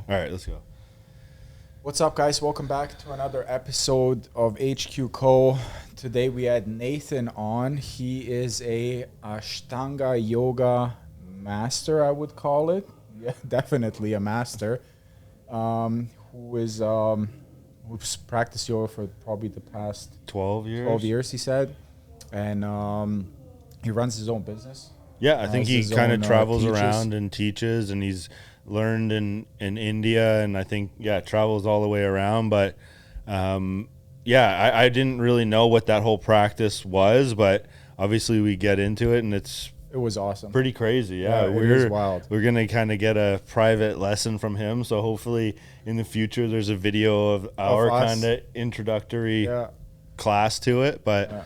All right, let's go. What's up, guys? Welcome back to another episode of HQCo. Today we had Nathan on. He is a Ashtanga yoga master, I would call it. Yeah, definitely a master. Who's practiced yoga for probably the past 12 years. 12 years, he said. And he runs his own business. Yeah, I think he kind of travels teaches around and teaches, and he's learned in India, and I think, travels all the way around. But, I didn't really know what that whole practice was, but obviously we get into it, and it was awesome. Pretty crazy, yeah. It is wild. We're going to kind of get a private lesson from him, so hopefully in the future there's a video of our kind of introductory class to it. But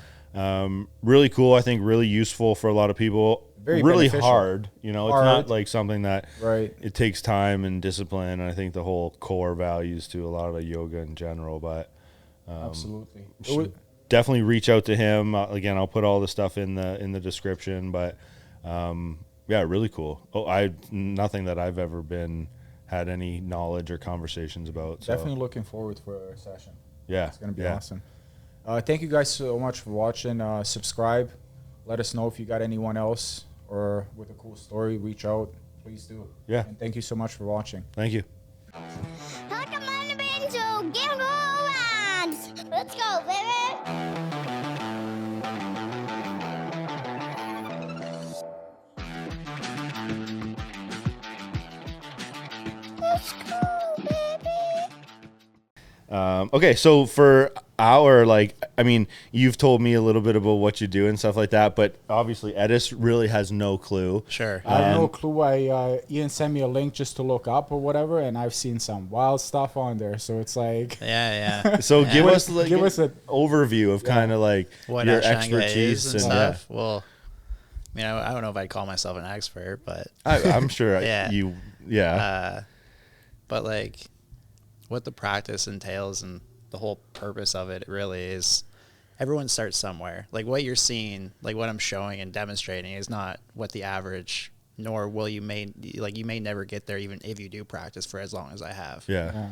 really cool, I think really useful for a lot of people. Very really beneficial. Hard, it's not like something that it takes time and discipline, and I think the whole core values to a lot of yoga in general. But absolutely, definitely reach out to him. Again, I'll put all the stuff in the description. But really cool. Nothing that I've ever had any knowledge or conversations about. So. Definitely looking forward for a session. Yeah, it's gonna be awesome. Thank you guys so much for watching. Subscribe. Let us know if you got anyone else or with a cool story. Reach out. Please do. Yeah. And thank you so much for watching. Thank you. Let's go, baby. Let's go, baby. Okay, so for our, you've told me a little bit about what you do and stuff like that, but obviously Edis really has no clue. Sure. I have no clue. Ian sent me a link just to look up or whatever, and I've seen some wild stuff on there. So it's like... Yeah. So give us an overview of what your Ashtanga expertise and stuff. Well, I don't know if I'd call myself an expert, but... I'm sure you... But what the practice entails and the whole purpose of it really is everyone starts somewhere. Like what you're seeing, like what I'm showing and demonstrating is not what the average, nor will you may never get there even if you do practice for as long as I have. Yeah.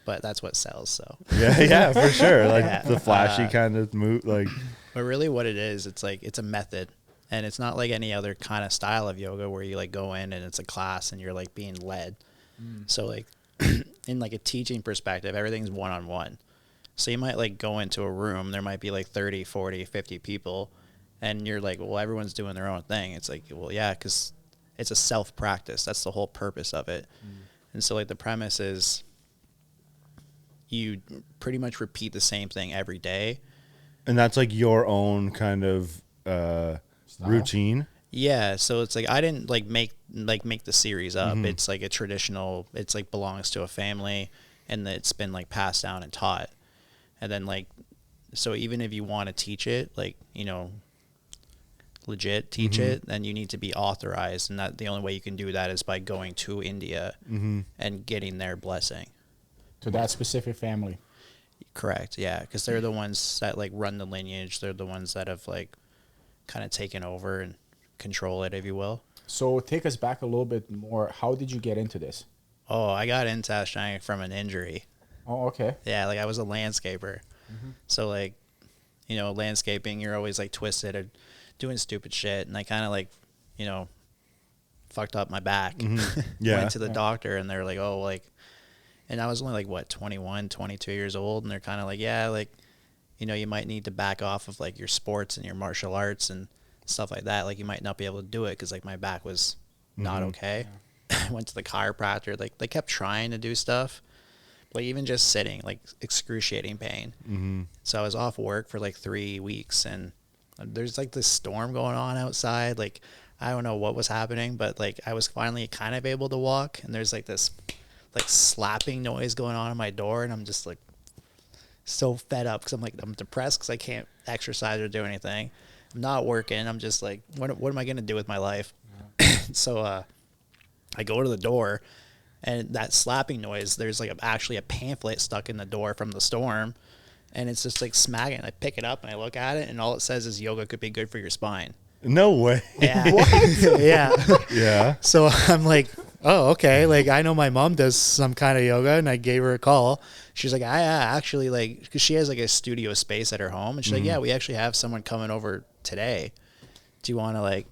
But that's what sells, so. Yeah, for sure. The flashy kind of move, But really what it is, it's a method. And it's not like any other kind of style of yoga where you go in and it's a class and you're being led. So in a teaching perspective, everything's one-on-one. So you might go into a room, there might be 30, 40, 50 people, and you're well, everyone's doing their own thing. It's well, yeah, because it's a self-practice. That's the whole purpose of it. And so the premise is you pretty much repeat the same thing every day. And that's your own kind of routine? Yeah, so it's I didn't make the series up. It's a traditional. It's belongs to a family, and it's been passed down and taught. And then so even if you want to teach it, legit teach it, then you need to be authorized, and that the only way you can do that is by going to India and getting their blessing. To that specific family. Correct. Yeah, because they're the ones that run the lineage. They're the ones that have kind of taken over and control it, if you will. So take us back a little bit more. How did you get into this? Oh, I got into Ashtanga from an injury. Oh, okay. Yeah, I was a landscaper. So landscaping, you're always twisted or doing stupid shit, and I kind of fucked up my back. Went to the doctor, and they're and I was only 21, 22 years old, and they're kind of you might need to back off of your sports and your martial arts and stuff like that. You might not be able to do it because my back was not okay. I went to the chiropractor. They kept trying to do stuff, even just sitting, excruciating pain. So I was off work for 3 weeks, and there's this storm going on outside. I don't know what was happening, but I was finally kind of able to walk, and there's this slapping noise going on my door, and I'm just so fed up because I'm depressed because I can't exercise or do anything. I'm not working. I'm just what am I going to do with my life? So I go to the door, and that slapping noise, there's actually a pamphlet stuck in the door from the storm, and it's just smacking. I pick it up and I look at it, and all it says is yoga could be good for your spine. No way. Yeah. What? Yeah. Yeah. So I'm oh, okay. Like, I know my mom does some kind of yoga, and I gave her a call. She's like, I actually, like, because she has, like, a studio space at her home. And she's like, yeah, we actually have someone coming over today. Do you want to, like,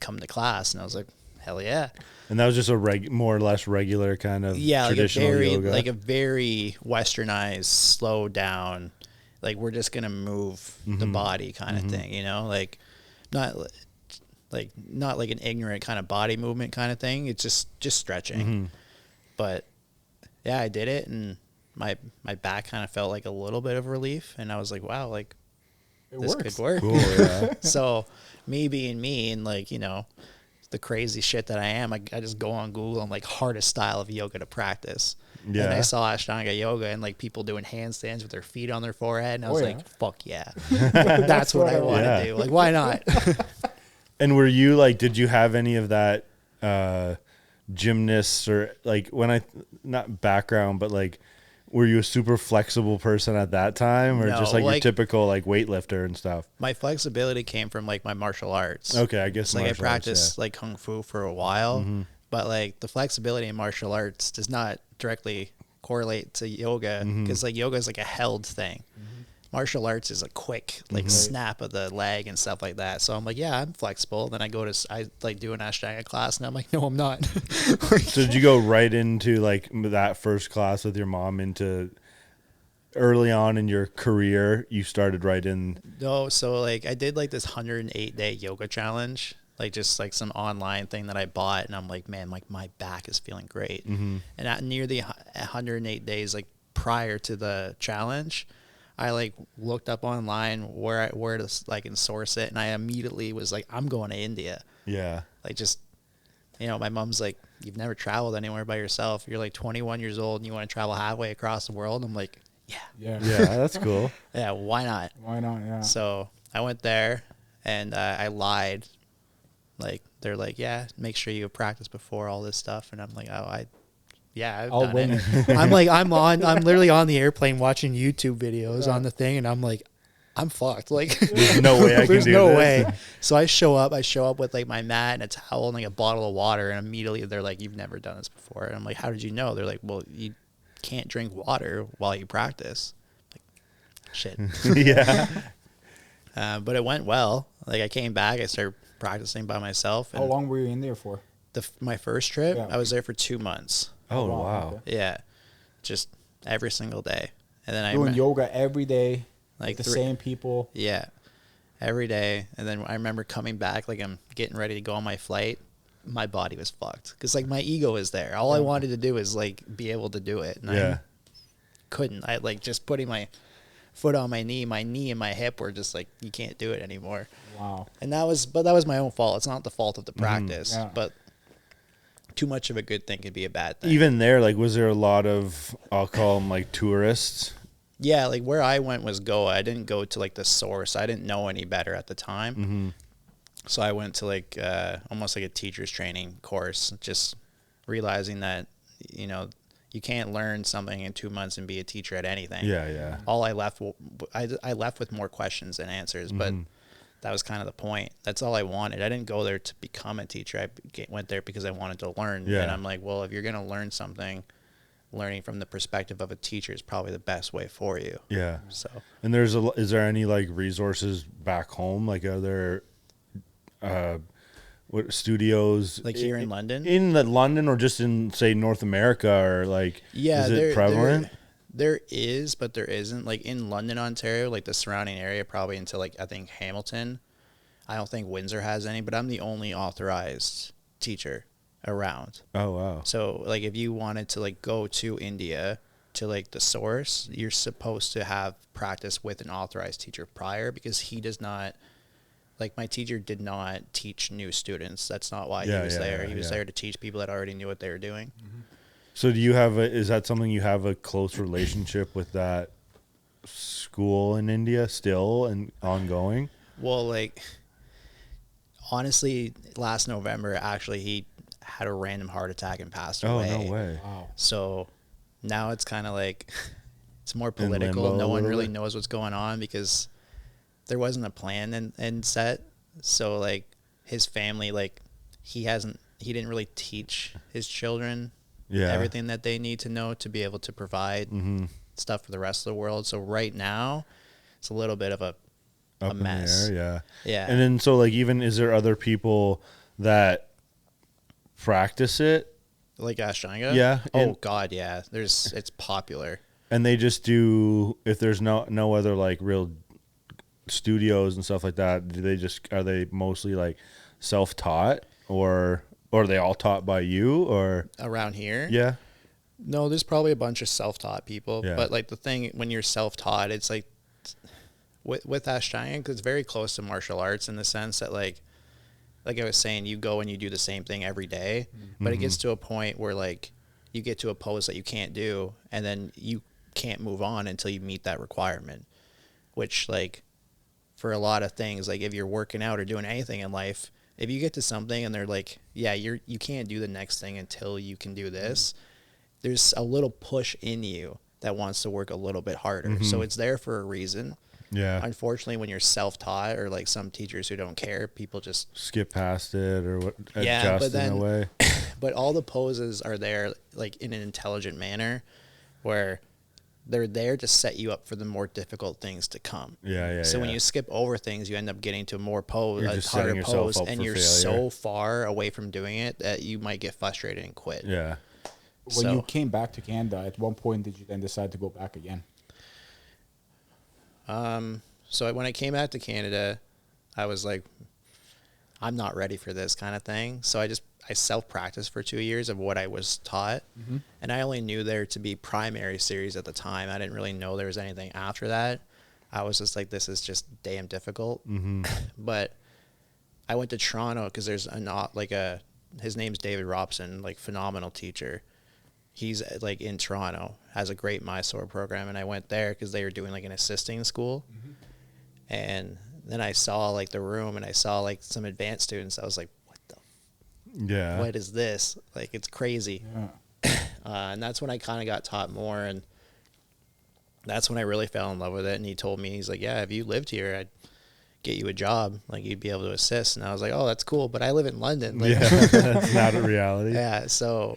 come to class? And I was like, hell yeah. And that was just a more or less regular kind of traditional yoga. Like a very westernized, slow down, like, we're just going to move the body kind of thing, you know? Like, not like an ignorant kind of body movement kind of thing. It's just stretching. But yeah, I did it, and my back kind of felt like a little bit of relief, and I was like, wow, like this could work. Cool, yeah. So me being me, and like, you know, the crazy shit that I am, I just go on Google and like hardest style of yoga to practice. Yeah. And I saw Ashtanga yoga and like people doing handstands with their feet on their forehead, and I was like, fuck yeah. That's what I want to do. Like, why not? And were you like, did you have any of that gymnasts or like not background, but like, were you a super flexible person at that time, or just like your typical like weightlifter and stuff? My flexibility came from like my martial arts. Okay, I guess like I practiced like kung fu for a while, but like the flexibility in martial arts does not directly correlate to yoga, because like yoga is like a held thing. Martial arts is a quick like snap of the leg and stuff like that. So I'm like, yeah, I'm flexible. Then I like do an Ashtanga class, and I'm like, no, I'm not. So did you go right into like that first class with your mom into early on in your career? You started right in. No, so like I did like this 108-day yoga challenge, like just like some online thing that I bought, and I'm like, man, like my back is feeling great. And at near the 108 days, like prior to the challenge, I like looked up online where to like and source it, and I immediately was like, I'm going to India. Yeah. Like, just, you know, my mom's like, you've never traveled anywhere by yourself. You're like 21 years old and you want to travel halfway across the world. I'm like, yeah, that's cool. Yeah, why not? Why not? Yeah. So I went there, and I lied. Like, they're like, yeah, make sure you practice before all this stuff, and I'm like, oh, I've done it. I'm like, I'm literally on the airplane watching YouTube videos on the thing, and I'm like, I'm fucked. Like, there's no way I can do this. There's no way. So I show up with like my mat and a towel and like a bottle of water, and immediately they're like, you've never done this before. And I'm like, how did you know? They're like, well, you can't drink water while you practice. Like, shit. Yeah. But it went well. Like, I came back, I started practicing by myself. How long were you in there for? My first trip, I was there for 2 months. Oh, wow. Okay. Yeah. Just every single day. And then doing yoga every day, like the same people. Yeah. Every day. And then I remember coming back, like I'm getting ready to go on my flight. My body was fucked. Because like my ego is there. All I wanted to do is like be able to do it. And I couldn't. I like just putting my foot on my knee and my hip were just like, you can't do it anymore. Wow. And that was my own fault. It's not the fault of the practice. But too much of a good thing could be a bad thing. Even there, like, was there a lot of, I'll call them like tourists? Yeah, like where I went was Goa. I didn't go to like the source. I didn't know any better at the time. So I went to like almost like a teacher's training course, just realizing that, you know, you can't learn something in 2 months and be a teacher at anything. Yeah. All I left with more questions than answers, but that was kind of the point. That's all I wanted. I didn't go there to become a teacher. I went there because I wanted to learn. Yeah. And I'm like, well, if you're going to learn something, learning from the perspective of a teacher is probably the best way for you. Yeah. So, and is there any like resources back home? Like, are there what studios like here in London? In London, or just in say North America, or like, is it prevalent? There is, but there isn't. Like in London, Ontario, like the surrounding area, probably until like I think Hamilton. I don't think Windsor has any, but I'm the only authorized teacher around. Oh, wow. So like if you wanted to like go to India to like the source, you're supposed to have practice with an authorized teacher prior, because he does not, like my teacher did not teach new students. That's not why he was there. He was there to teach people that already knew what they were doing. So do you have is that something you have a close relationship with that school in India still and ongoing? Well, like, honestly, last November, actually, he had a random heart attack and passed away. Oh, no way. Wow. So now it's kind of like, it's more political. No one really knows what's going on because there wasn't a plan and set. So, like, his family, like, he hasn't he didn't really teach his children Yeah. everything that they need to know to be able to provide stuff for the rest of the world. So right now, it's a little bit of a mess. In the air, yeah. Yeah. And then so like even is there other people that practice it? Like Ashtanga? Yeah. Oh God, yeah. It's popular. And they just do, if there's no other like real studios and stuff like that, are they mostly like self-taught or are they all taught by you or Around here? Yeah. No, there's probably a bunch of self-taught people. Yeah. But like the thing when you're self-taught, it's like with Ashtanga, because it's very close to martial arts in the sense that like I was saying, you go and you do the same thing every day, but it gets to a point where like you get to a pose that you can't do, and then you can't move on until you meet that requirement, which like for a lot of things, like if you're working out or doing anything in life, if you get to something and they're like, yeah, you can't do the next thing until you can do this, there's a little push in you that wants to work a little bit harder. So it's there for a reason. Yeah. Unfortunately, when you're self-taught or like some teachers who don't care, people just skip past it or Yeah, adjust in a way. but all the poses are there like in an intelligent manner where they're there to set you up for the more difficult things to come. Yeah. So when you skip over things, you end up getting to a more pose, You're a just setting harder yourself pose, up and for you're failure. so far away from doing it that you might get frustrated and quit. Yeah. When you came back to Canada, at one point did you then decide to go back again? So when I came back to Canada, I was like, I'm not ready for this kind of thing. So I self-practiced for 2 years of what I was taught. And I only knew there to be primary series at the time. I didn't really know there was anything after that. I was just like, this is just damn difficult. But I went to Toronto because there's his name's David Robson, like phenomenal teacher. He's like in Toronto, has a great Mysore program. And I went there because they were doing like an assisting school. And then I saw like the room and I saw like some advanced students. I was like, what is this? Like, it's crazy. And that's when I kind of got taught more. And that's when I really fell in love with it. And he told me, he's like, yeah, if you lived here, I'd get you a job. Like, you'd be able to assist. And I was like, oh, that's cool. But I live in London. Like, that's not a reality. Yeah. So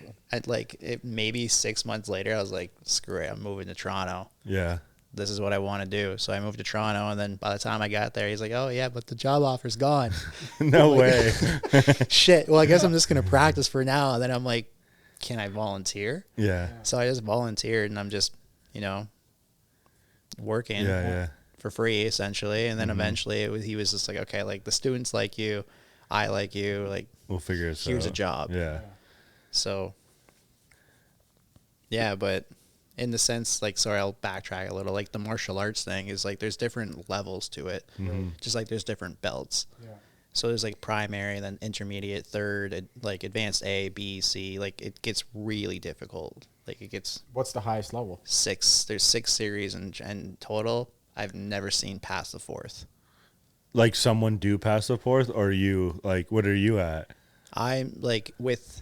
maybe 6 months later, I was like, screw it. I'm moving to Toronto. Yeah. This is what I want to do. So I moved to Toronto, and then by the time I got there, he's like, oh, yeah, but the job offer's gone. No way. Shit. Well, I guess I'm just going to practice for now. And then I'm like, can I volunteer? Yeah. So I just volunteered, and I'm just, working for free, essentially. And then eventually he was just like, okay, like the students like you, I like you, like we'll figure it out. Here's a job. Yeah. So, yeah, but in the sense, like, sorry, I'll backtrack a little. Like, the martial arts thing is, like, there's different levels to it. Just like there's different belts. Yeah. So there's, like, primary, then intermediate, third, like, advanced A, B, C. Like, it gets really difficult. Like, it gets... What's the highest level? 6. There's 6 series in total. I've never seen past the 4th. Like, someone do pass the 4th, or you, like, what are you at? I'm, like, with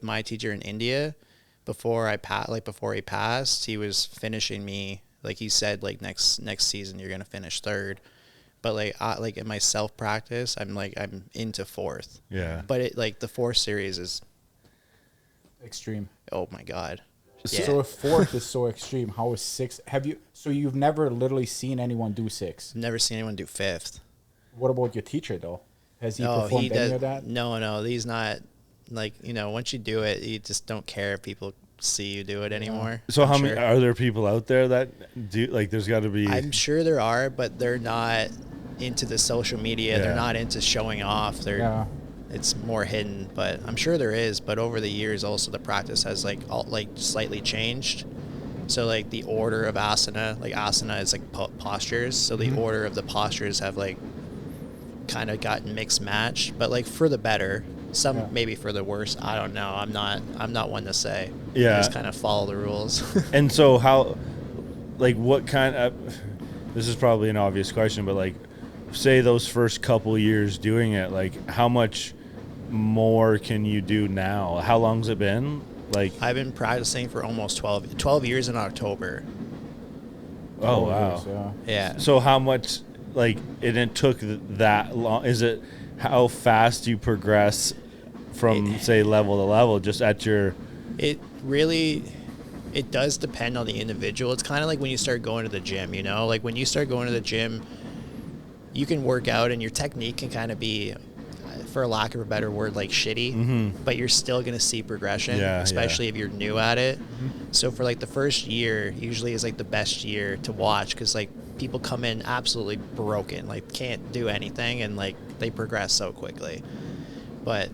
my teacher in India... Before he passed, he was finishing me. Like, he said, like, next season you're gonna finish 3rd, but like in my self practice, I'm into 4th. Yeah. But it like the 4th series is extreme. Oh my god. So if 4th is so extreme, how is 6? So you've never literally seen anyone do 6? Never seen anyone do 5th. What about your teacher though? Has he performed any of that? No, he's not. Like, once you do it, you just don't care if people see you do it anymore. So how many are there people out there that do, like, there's got to be... I'm sure there are, but they're not into the social media. Yeah. They're not into showing off. It's more hidden, but I'm sure there is. But over the years, also the practice has slightly changed. So like the order of asana, like asana is like postures. So the order of the postures have like kind of gotten mixed matched, but like for the better. Some maybe for the worse. I don't know. I'm not one to say. Yeah. I just kind of follow the rules. And so how, like, what kind of, this is probably an obvious question, but like, say those first couple years doing it, like, how much more can you do now? How long's it been? Like, I've been practicing for almost 12 years in October. Oh, wow. Yeah. So how much, like, it took that long? Is it how fast you progress from say level to level, just at your. It does depend on the individual. It's kind of like when you start going to the gym, you know, like when you start going to the gym, you can work out and your technique can kind of be, for lack of a better word, like shitty, but you're still going to see progression, especially if you're new at it. So for like the first year usually is like the best year to watch, because like people come in absolutely broken, like can't do anything, and like they progress so quickly. But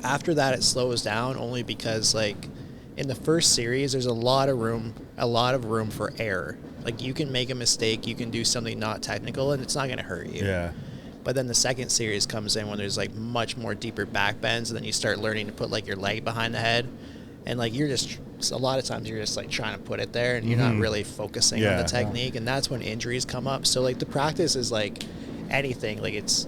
after that it slows down, only because like in the first series there's a lot of room for error. Like you can make a mistake, you can do something not technical, and it's not going to hurt you. Yeah. But then the second series comes in when there's like much more deeper back bends, and then you start learning to put like your leg behind the head, and like you're just, a lot of times you're just like trying to put it there, and you're not really focusing on the technique, and that's when injuries come up. So like the practice is like anything, like it's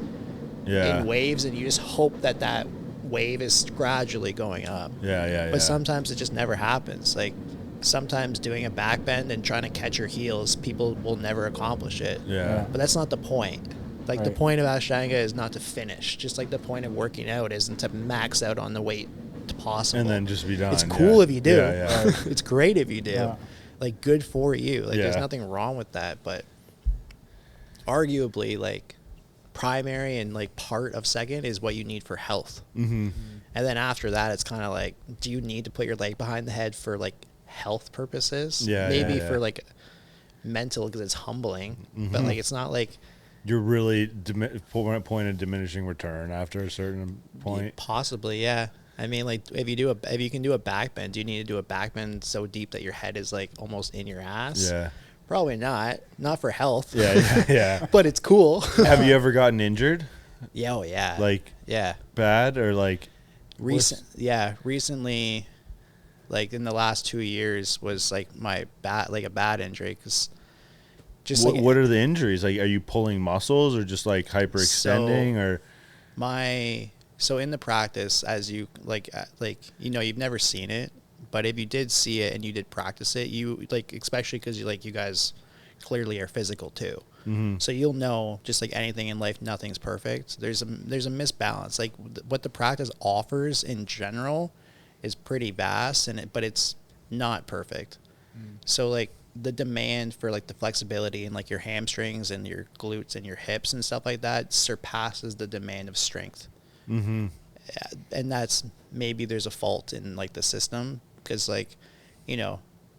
in waves, and you just hope that that wave is gradually going up. But sometimes it just never happens. Like sometimes doing a back bend and trying to catch your heels, people will never accomplish it. But that's not the point. Like the point of Ashtanga is not to finish. Just like the point of working out isn't to max out on the weight possible. And then just be done. It's cool if you do. It's great if you do. Like good for you. Like there's nothing wrong with that. But arguably, like primary and like part of second is what you need for health. And then after that, it's kind of like, do you need to put your leg behind the head for like health purposes? Maybe for like mental, because it's humbling. But like it's not like you're really point of diminishing return after a certain point. Possibly, yeah. I mean, like if you can do a back bend, do you need to do a back bend so deep that your head is like almost in your ass? Probably not. Not for health. But it's cool. Have you ever gotten injured? Yeah. Like bad or like recently, like in the last 2 years was like a bad injury, because just what are the injuries? Like, are you pulling muscles or just like hyperextending So in the practice, as you like you know, you've never seen it, but if you did see it and you did practice it, you like, especially because you guys clearly are physical too. So you'll know, just like anything in life, nothing's perfect. There's a misbalance. Like what the practice offers in general is pretty vast, but it's not perfect. So like the demand for like the flexibility and like your hamstrings and your glutes and your hips and stuff like that surpasses the demand of strength. And that's, maybe there's a fault in like the system, because like, you know,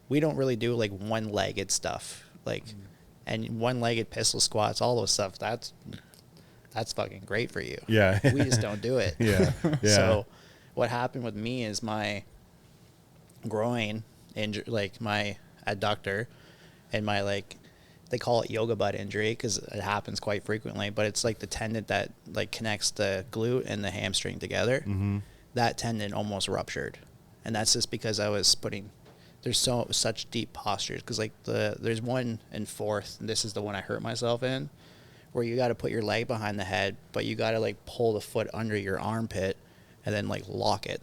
we don't really do like one-legged stuff, like and one-legged pistol squats, all those stuff. That's fucking great for you. We just don't do it. So what happened with me is my groin injury, like my adductor and my, like, they call it yoga butt injury because it happens quite frequently, but it's like the tendon that like connects the glute and the hamstring together. That tendon almost ruptured, and that's just because I was there's such deep postures, because like there's one in fourth, and this is the one I hurt myself in, where you got to put your leg behind the head, but you got to like pull the foot under your armpit and then like lock it.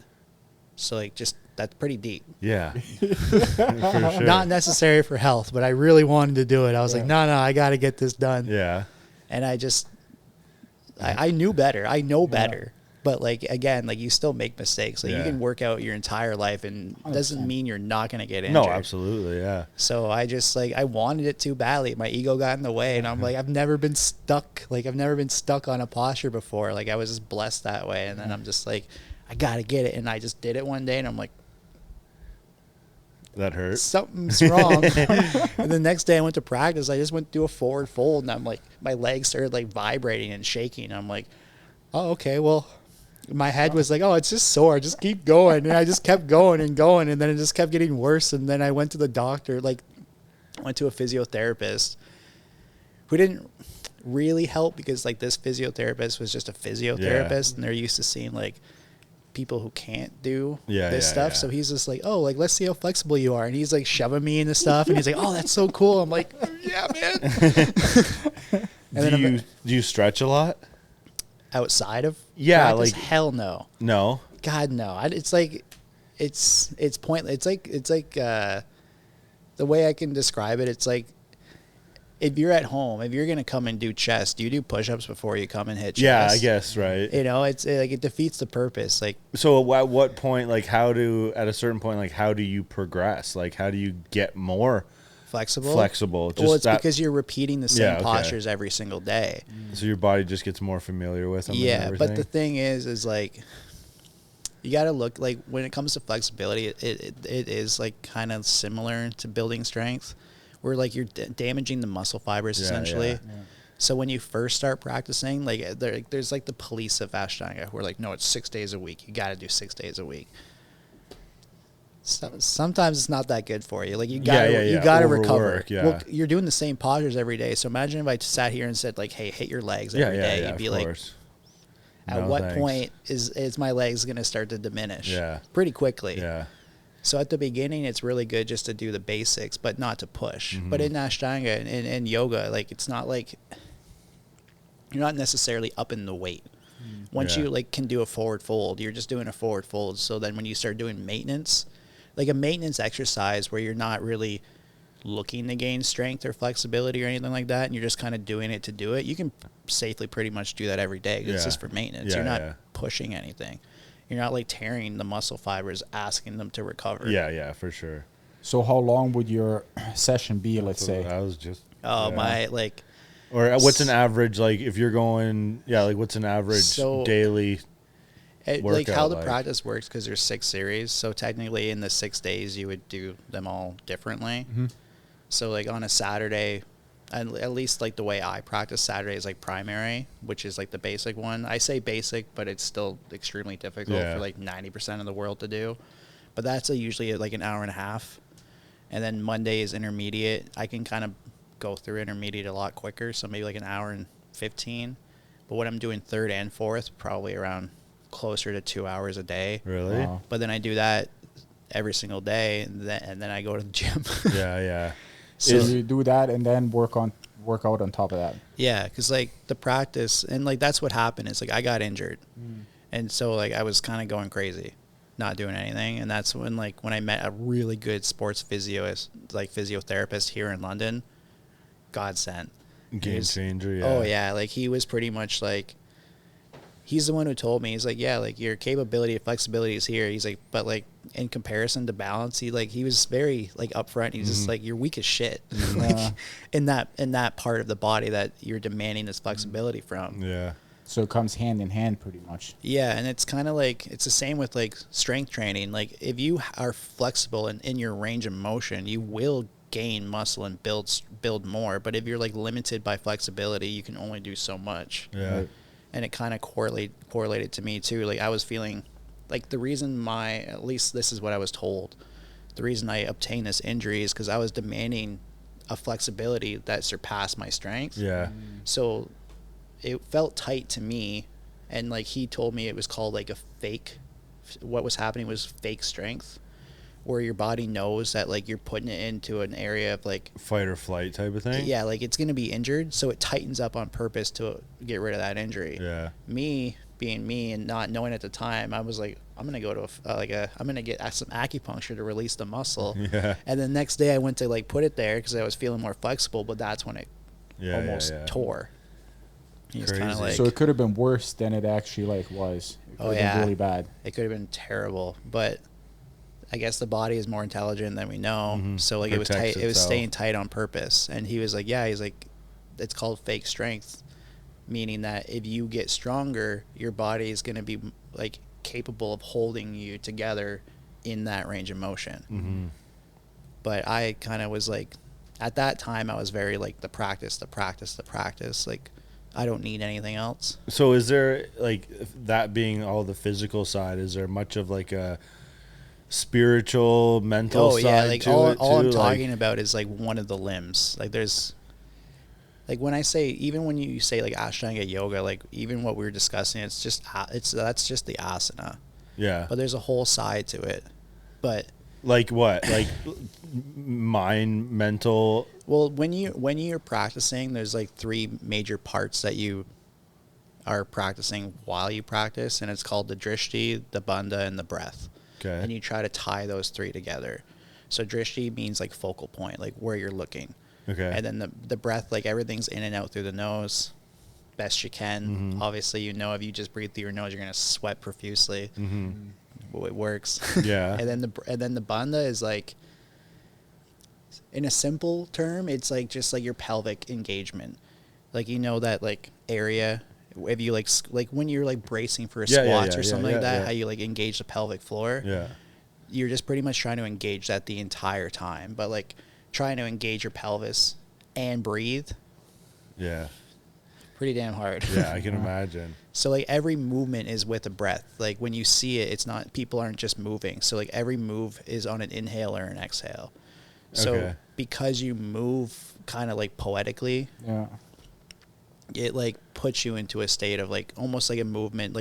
So like that's pretty deep. For sure. Not necessary for health, but I really wanted to do it. I was like, no, I got to get this done. And I knew better. I know better. But like, again, like you still make mistakes. Like you can work out your entire life, and it doesn't mean you're not going to get injured. No, absolutely. So I just like, I wanted it too badly. My ego got in the way, and I'm like, I've never been stuck. Like I've never been stuck on a posture before. Like I was just blessed that way. And then I'm just like, I got to get it. And I just did it one day, and I'm like, that hurt. Something's wrong. And the next day I went to practice. I just went to do a forward fold, and I'm like, my legs started like vibrating and shaking. I'm like, oh, okay, well, my head was like, oh, it's just sore. Just keep going. And I just kept going, and then it just kept getting worse. And then I went to the doctor, like went to a physiotherapist who didn't really help, because like this physiotherapist was just a physiotherapist, and they're used to seeing like people who can't do this stuff. So he's just like, oh, like, let's see how flexible you are. And he's like shoving me into stuff, and he's like, oh, that's so cool. I'm like, yeah, man. Do you stretch a lot? Outside of practice? Like, hell no. No? God, no. It's like, it's pointless. It's like the way I can describe it, it's like if you're at home, if you're going to come and do chest, do you do push-ups before you come and hit chest? Yeah, I guess, right. You know, it's like it defeats the purpose. Like, so at what point, like at a certain point, like how do you progress? Like how do you get more flexible? Just well, it's because you're repeating the same postures every single day. So your body just gets more familiar with them. Yeah, but the thing is like you got to look, like when it comes to flexibility, it is like kind of similar to building strength, where like you're damaging the muscle fibers essentially. Yeah. So when you first start practicing, like there's like the police of Ashtanga who are like, no, it's 6 days a week. You got to do 6 days a week. So, sometimes it's not that good for you. Like you gotta recover. Yeah. Well, you're doing the same postures every day. So imagine if I sat here and said like, hey, hit your legs every day. You'd be like, at what point is my legs going to start to diminish? Yeah. Pretty quickly. Yeah. So at the beginning, it's really good just to do the basics, but not to push. Mm-hmm. But in Ashtanga and yoga, like it's not like you're not necessarily upping the weight. Once you like can do a forward fold, you're just doing a forward fold. So then when you start doing maintenance, like a maintenance exercise where you're not really looking to gain strength or flexibility or anything like that, and you're just kind of doing it to do it, you can safely pretty much do that every day. It's just for maintenance. You're not pushing anything. You're not like tearing the muscle fibers, asking them to recover. Yeah, for sure. So how long would your session be, let's say? I was just... my like... Or what's an average, like if you're going... Yeah, like what's an average daily... like how the practice works, because there's 6 series, so technically in the 6 days you would do them all differently. Mm-hmm. So like on a Saturday, at least like the way I practice Saturday is like primary, which is like the basic one. I say basic, but it's still extremely difficult for like 90% of the world to do. But that's usually like an hour and a half. And then Monday is intermediate. I can kind of go through intermediate a lot quicker, so maybe like an hour and 15. But what I'm doing third and fourth, probably around closer to 2 hours a day. Really? Wow. But then I do that every single day, and then I go to the gym. Yeah. So you do that and then work out on top of that. Yeah, because like the practice, and like that's what happened is like I got injured, and so like I was kind of going crazy, not doing anything, and that's when I met a really good sports physiotherapist here in London. Godsend. Game changer. Yeah. Oh yeah, like he was pretty much like. He's the one who told me, he's like, yeah, like your capability of flexibility is here. He's like, but like in comparison to balance, he was very like upfront. He's just like, you're weak as shit. Like in that part of the body that you're demanding this flexibility from. Yeah. So it comes hand in hand pretty much. Yeah. And it's kind of like, it's the same with like strength training. Like if you are flexible and in your range of motion, you will gain muscle and build more. But if you're like limited by flexibility, you can only do so much. Yeah. Right. And it kind of correlated to me too. Like I was feeling like the reason at least this is what I was told, the reason I obtained this injury is because I was demanding a flexibility that surpassed my strength. Yeah. So it felt tight to me. And like he told me it was called like what was happening was fake strength, where your body knows that like you're putting it into an area of like fight or flight type of thing. Yeah, like it's going to be injured, so it tightens up on purpose to get rid of that injury. Yeah. Me being me and not knowing at the time, I was like, I'm going to go to I'm going to get some acupuncture to release the muscle. Yeah. And the next day I went to like put it there because I was feeling more flexible, but that's when it almost tore. Like, so it could have been worse than it actually like was. It could have been really bad. It could have been terrible, but I guess the body is more intelligent than we know. Mm-hmm. So like it was tight. Itself. It was staying tight on purpose. And he was like, he's like, it's called fake strength, meaning that if you get stronger, your body is going to be like capable of holding you together in that range of motion. Mm-hmm. But I kind of was like, at that time I was very like the practice. Like I don't need anything else. So is there like that being all the physical side, is there much of like a spiritual, mental side like to all it too? All I'm talking about is like one of the limbs. Like there's like when I say, even when you say like Ashtanga yoga, like even what we were discussing, that's just the asana. Yeah. But there's a whole side to it. But like what? Like mind, mental. Well, when you're practicing, there's like 3 major parts that you are practicing while you practice, and it's called the drishti, the bandha, and the breath. Okay. And you try to tie those 3 together. So drishti means like focal point, like where you're looking. Okay. And then the breath, like everything's in and out through the nose, best you can. Obviously, if you just breathe through your nose, you're gonna sweat profusely. Well, it works. Yeah. and then the bandha is like, in a simple term, it's like just like your pelvic engagement. Like that like area. If you like when you're like bracing for a squats or something like that, how you like engage the pelvic floor. Yeah. You're just pretty much trying to engage that the entire time, but like trying to engage your pelvis and breathe. Yeah. Pretty damn hard. Yeah, I can imagine. So like every movement is with a breath. Like when you see it, it's not, people aren't just moving. So like every move is on an inhale or an exhale. So because you move kind of like poetically, it like puts you into a state of like almost like a movement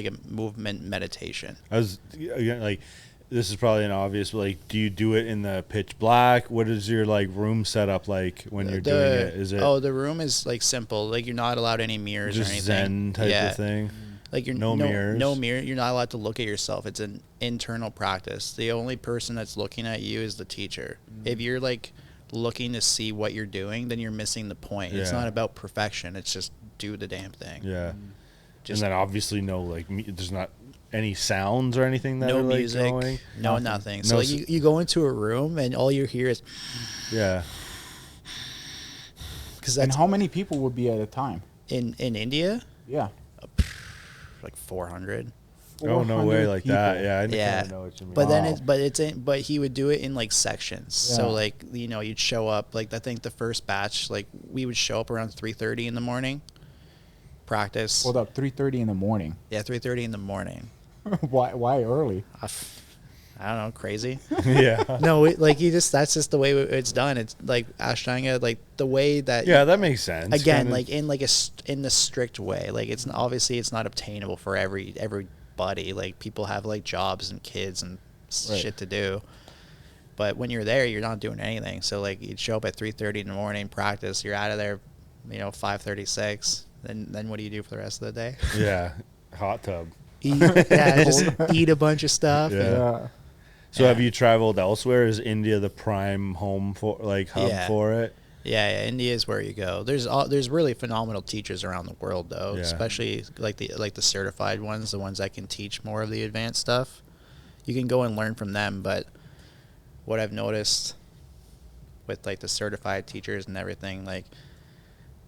meditation. I was again like, this is probably an obvious, but like, do you do it in the pitch black? What is your like room setup like when you're doing it? Is it? Oh, the room is like simple. Like you're not allowed any mirrors or anything. Just Zen type of thing. Like you're no mirrors. No mirror. You're not allowed to look at yourself. It's an internal practice. The only person that's looking at you is the teacher. If you're like looking to see what you're doing, then you're missing the point. It's not about perfection. It's just do the damn thing. Yeah. And then obviously there's not any sounds or anything that no are like music, going? nothing. So like you go into a room and all you hear is And how many people would be at a time in India? Yeah, like 400. Oh no way, like people. That. Yeah, I kind of know what you mean. But he would do it in like sections. So like you'd show up, like I think the first batch, like we would show up around 3:30 in the morning. Practice. Hold up, 3:30 in the morning. Yeah, 3:30 in the morning. Why early? I don't know, crazy. Yeah. No, that's just the way it's done. It's like Ashtanga, like the way that. Yeah, that makes sense. Again, kinda. Like in the strict way. Like it's obviously it's not obtainable for everybody. Like people have like jobs and kids and shit to do. But when you're there, you're not doing anything. So like you'd show up at 3:30 in the morning, practice. You're out of there, 5:36. Then what do you do for the rest of the day? Yeah, hot tub. Just eat a bunch of stuff. Yeah. So have you traveled elsewhere? Is India the prime home for hub for it? Yeah, India is where you go. There's really phenomenal teachers around the world though, especially like the certified ones, the ones that can teach more of the advanced stuff. You can go and learn from them, but what I've noticed with like the certified teachers and everything, like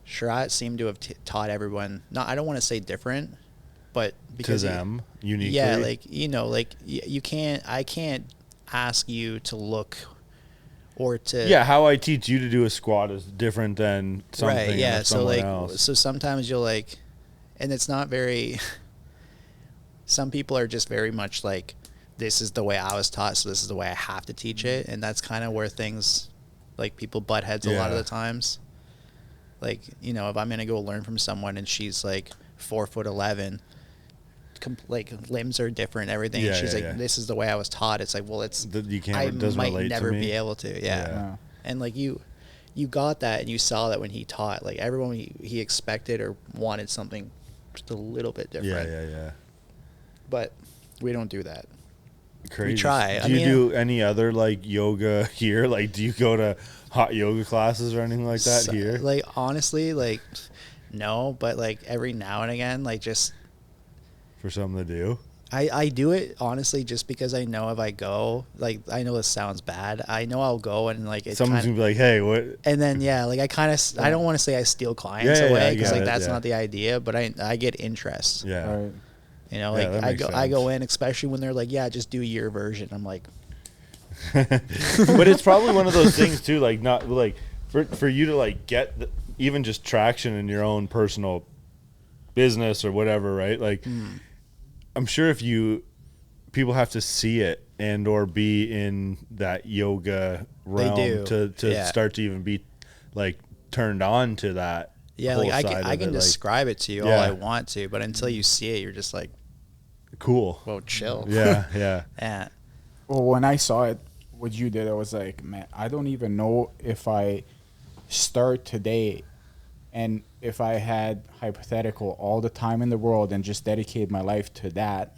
Sharath seemed to have taught everyone. I don't want to say different, but because to them uniquely. Yeah, like you can't. I can't ask you to look or to. Yeah, how I teach you to do a squat is different than something. Right. Yeah. So else. So sometimes you'll like, and it's not very. Some people are just very much like, this is the way I was taught, so this is the way I have to teach it, and that's kind of where things, like people butt heads a lot of the times. Like, if I'm going to go learn from someone and she's like 4'11", like limbs are different, everything. And she's like, this is the way I was taught. It's like, well, I might never be able to. Yeah. And like you got that and you saw that when he taught, like everyone he expected or wanted something just a little bit different. Yeah. But we don't do that. Crazy. We try. Do you do any other like yoga here? Like, do you go to hot yoga classes or anything like that here? Like, honestly, like, no, but like every now and again, like just for something to do. I do it honestly just because I know if I go, like, I know this sounds bad. I know I'll go and like someone's gonna be like, hey, what? And then like I don't want to say I steal clients away because like that's not the idea, but I get interest. Yeah. Right. Like I go in, especially when they're like, just do your version. I'm like, but it's probably one of those things too, like not like for you to like get even just traction in your own personal business or whatever, right? Like I'm sure if people have to see it and or be in that yoga realm to start to even be like turned on to that. Yeah, like I can describe it to you all I want to, but until you see it, you're just like, cool. Well, chill. Yeah. Well, when I saw it, what you did, I was like, man, I don't even know if I start today and if I had hypothetical all the time in the world and just dedicate my life to that,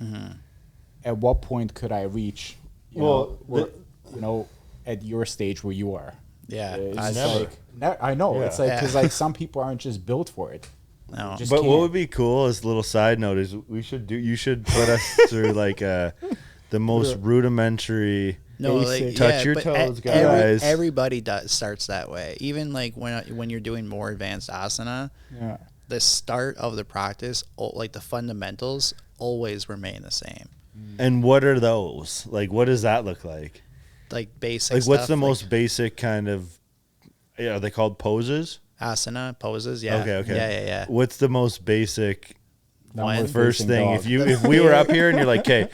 at what point could I reach, you know, at your stage where you are? Yeah, It's never. I know. Yeah. It's like, because Yeah. like some people aren't just built for it. No. Just But can't. what would be cool as a little side note is you should put us through like the most rudimentary. No, Basic. like Touch your but toes, guys. everybody starts that way. Even like when you're doing more advanced asana, Yeah. the start of the practice, like the fundamentals, always remain the same. And what are those? Like, what does that look like? Like basic. Like, what's stuff, the like most basic kind of? Yeah, are they called poses? asana poses? Yeah. Okay. Yeah. What's the most basic Downward first facing thing? dog. If we were up here and you're like, okay,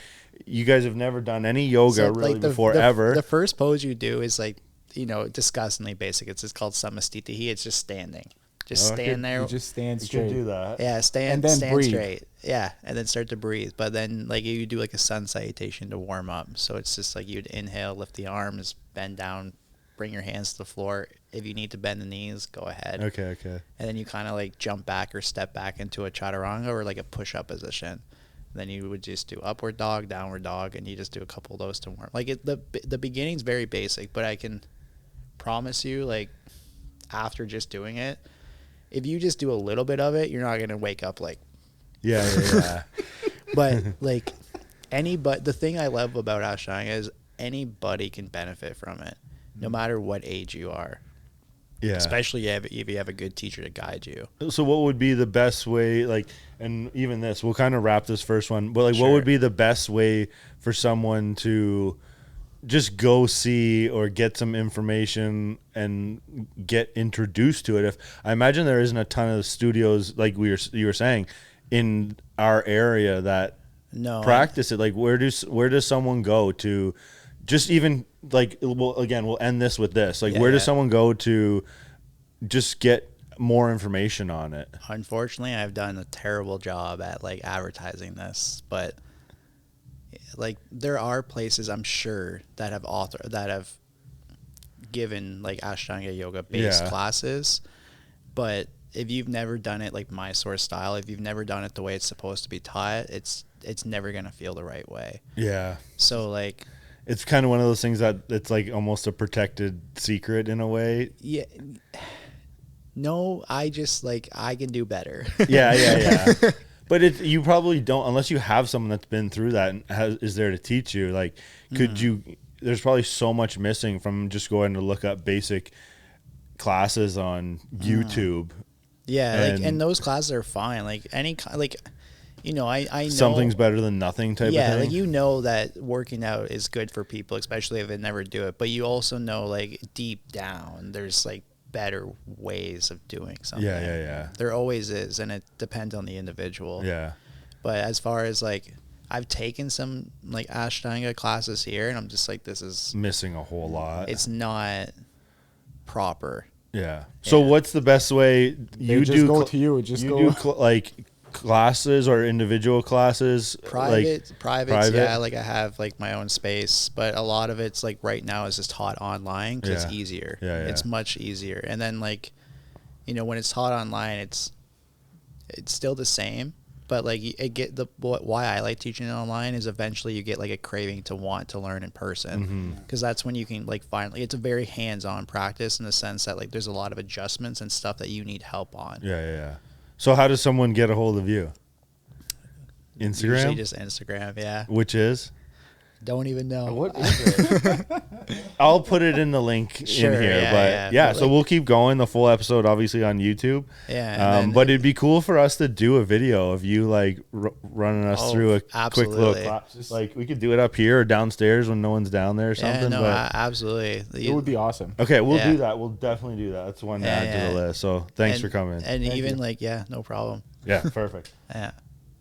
you guys have never done any yoga So, really like, before ever. The first pose you do is like, disgustingly basic. It's just called samastitihi. It's just standing. Just Okay. stand there. You just stand You straight. can do that. Yeah, stand And then stand breathe. straight. Yeah, and then start to breathe. But then like you do like a sun salutation to warm up. So it's just like you'd inhale, lift the arms, bend down, bring your hands to the floor. If you need to bend the knees, go ahead. Okay. And then you kind of like jump back or step back into a chaturanga or like a push-up position. Then you would just do upward dog, downward dog, and you just do a couple of those to warm. Like the beginning's very basic, but I can promise you, like after just doing it, if you just do a little bit of it, you're not gonna wake up like. Yeah. But like the thing I love about Ashtanga is anybody can benefit from it, no matter what age you are. Yeah. Especially if you have a good teacher to guide you. So what would be the best way, like, and even this, we'll kind of wrap this first one, but like, Sure. what would be the best way for someone to just go see or get some information and get introduced to it? If I imagine there isn't a ton of studios, like you were saying, in our area that No. practice it. Like, where does someone go to just even like, well, again, we'll end this with this. Like, where does someone go to just get more information on it? Unfortunately, I've done a terrible job at like advertising this, but like there are places I'm sure that have given like Ashtanga yoga based classes, but if you've never done it like Mysore style, if you've never done it the way it's supposed to be taught, it's never gonna feel the right way. Yeah. So like, It's kind of one of those things that it's like almost a protected secret in a way. yeah. No, I just like I can do better. Yeah. But you probably don't, unless you have someone that's been through that and is there to teach you. Like, could you? There's probably so much missing from just going to look up basic classes on YouTube. Yeah, and those classes are fine. Like I know Something's better than nothing type of thing. Yeah, like you know that working out is good for people, especially if they never do it. But you also know like deep down there's like better ways of doing something. Yeah. There always is, and it depends on the individual. Yeah. But as far as like, I've taken some like Ashtanga classes here, and I'm just like, this is Missing a whole lot. it's not proper. Yeah. So what's the best way They just go to you. Just you go. do like classes or individual classes? Private, private? yeah. Like I have like my own space, but a lot of it's like right now is just taught online because it's easier. Yeah. It's much easier. And then like, when it's taught online, it's still the same, but like why I like teaching it online is eventually you get like a craving to want to learn in person, because that's when you can like finally. It's a very hands-on practice in the sense that like there's a lot of adjustments and stuff that you need help on. Yeah. So how does someone get a hold of you? Instagram? Usually just Instagram, yeah. Which is? Don't even know. What is it? I'll put it in the link Sure, in here. yeah, But so like, we'll keep going. The full episode, obviously, on YouTube. Yeah. But it'd be cool for us to do a video of you like running us through a quick little class. Like we could do it up here or downstairs when no one's down there or something. Yeah, no, but absolutely. It would be awesome. okay, we'll do that. We'll definitely do that. That's one to add to the list. So thanks for coming. And Thank even you. like, no problem. Yeah, perfect. Yeah.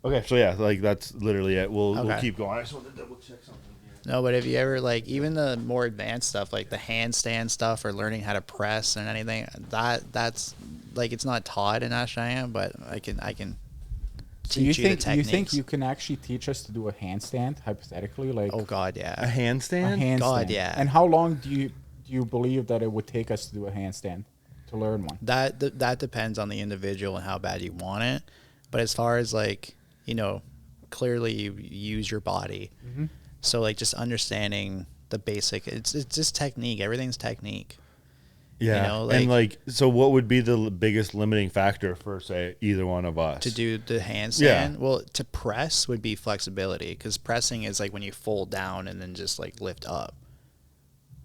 Okay, so like that's literally it. We'll keep going. I just want to double check something here. No, but if you ever like even the more advanced stuff like the handstand stuff or learning how to press and anything, that's like it's not taught in Ashtanga, but I can Do you teach you the think techniques. you can actually teach us to do a handstand hypothetically? Like Oh God, A yeah. handstand? a handstand. God, yeah. And how long do you believe that it would take us to do a handstand to learn one? That depends on the individual and how bad you want it. But as far as like, clearly you use your body. So like just understanding the basic, it's just technique. Everything's technique. Yeah. You know, And like, so what would be the biggest limiting factor for, say, either one of us? to do the handstand? Yeah. Well, to press would be flexibility, because pressing is like when you fold down and then just like lift up.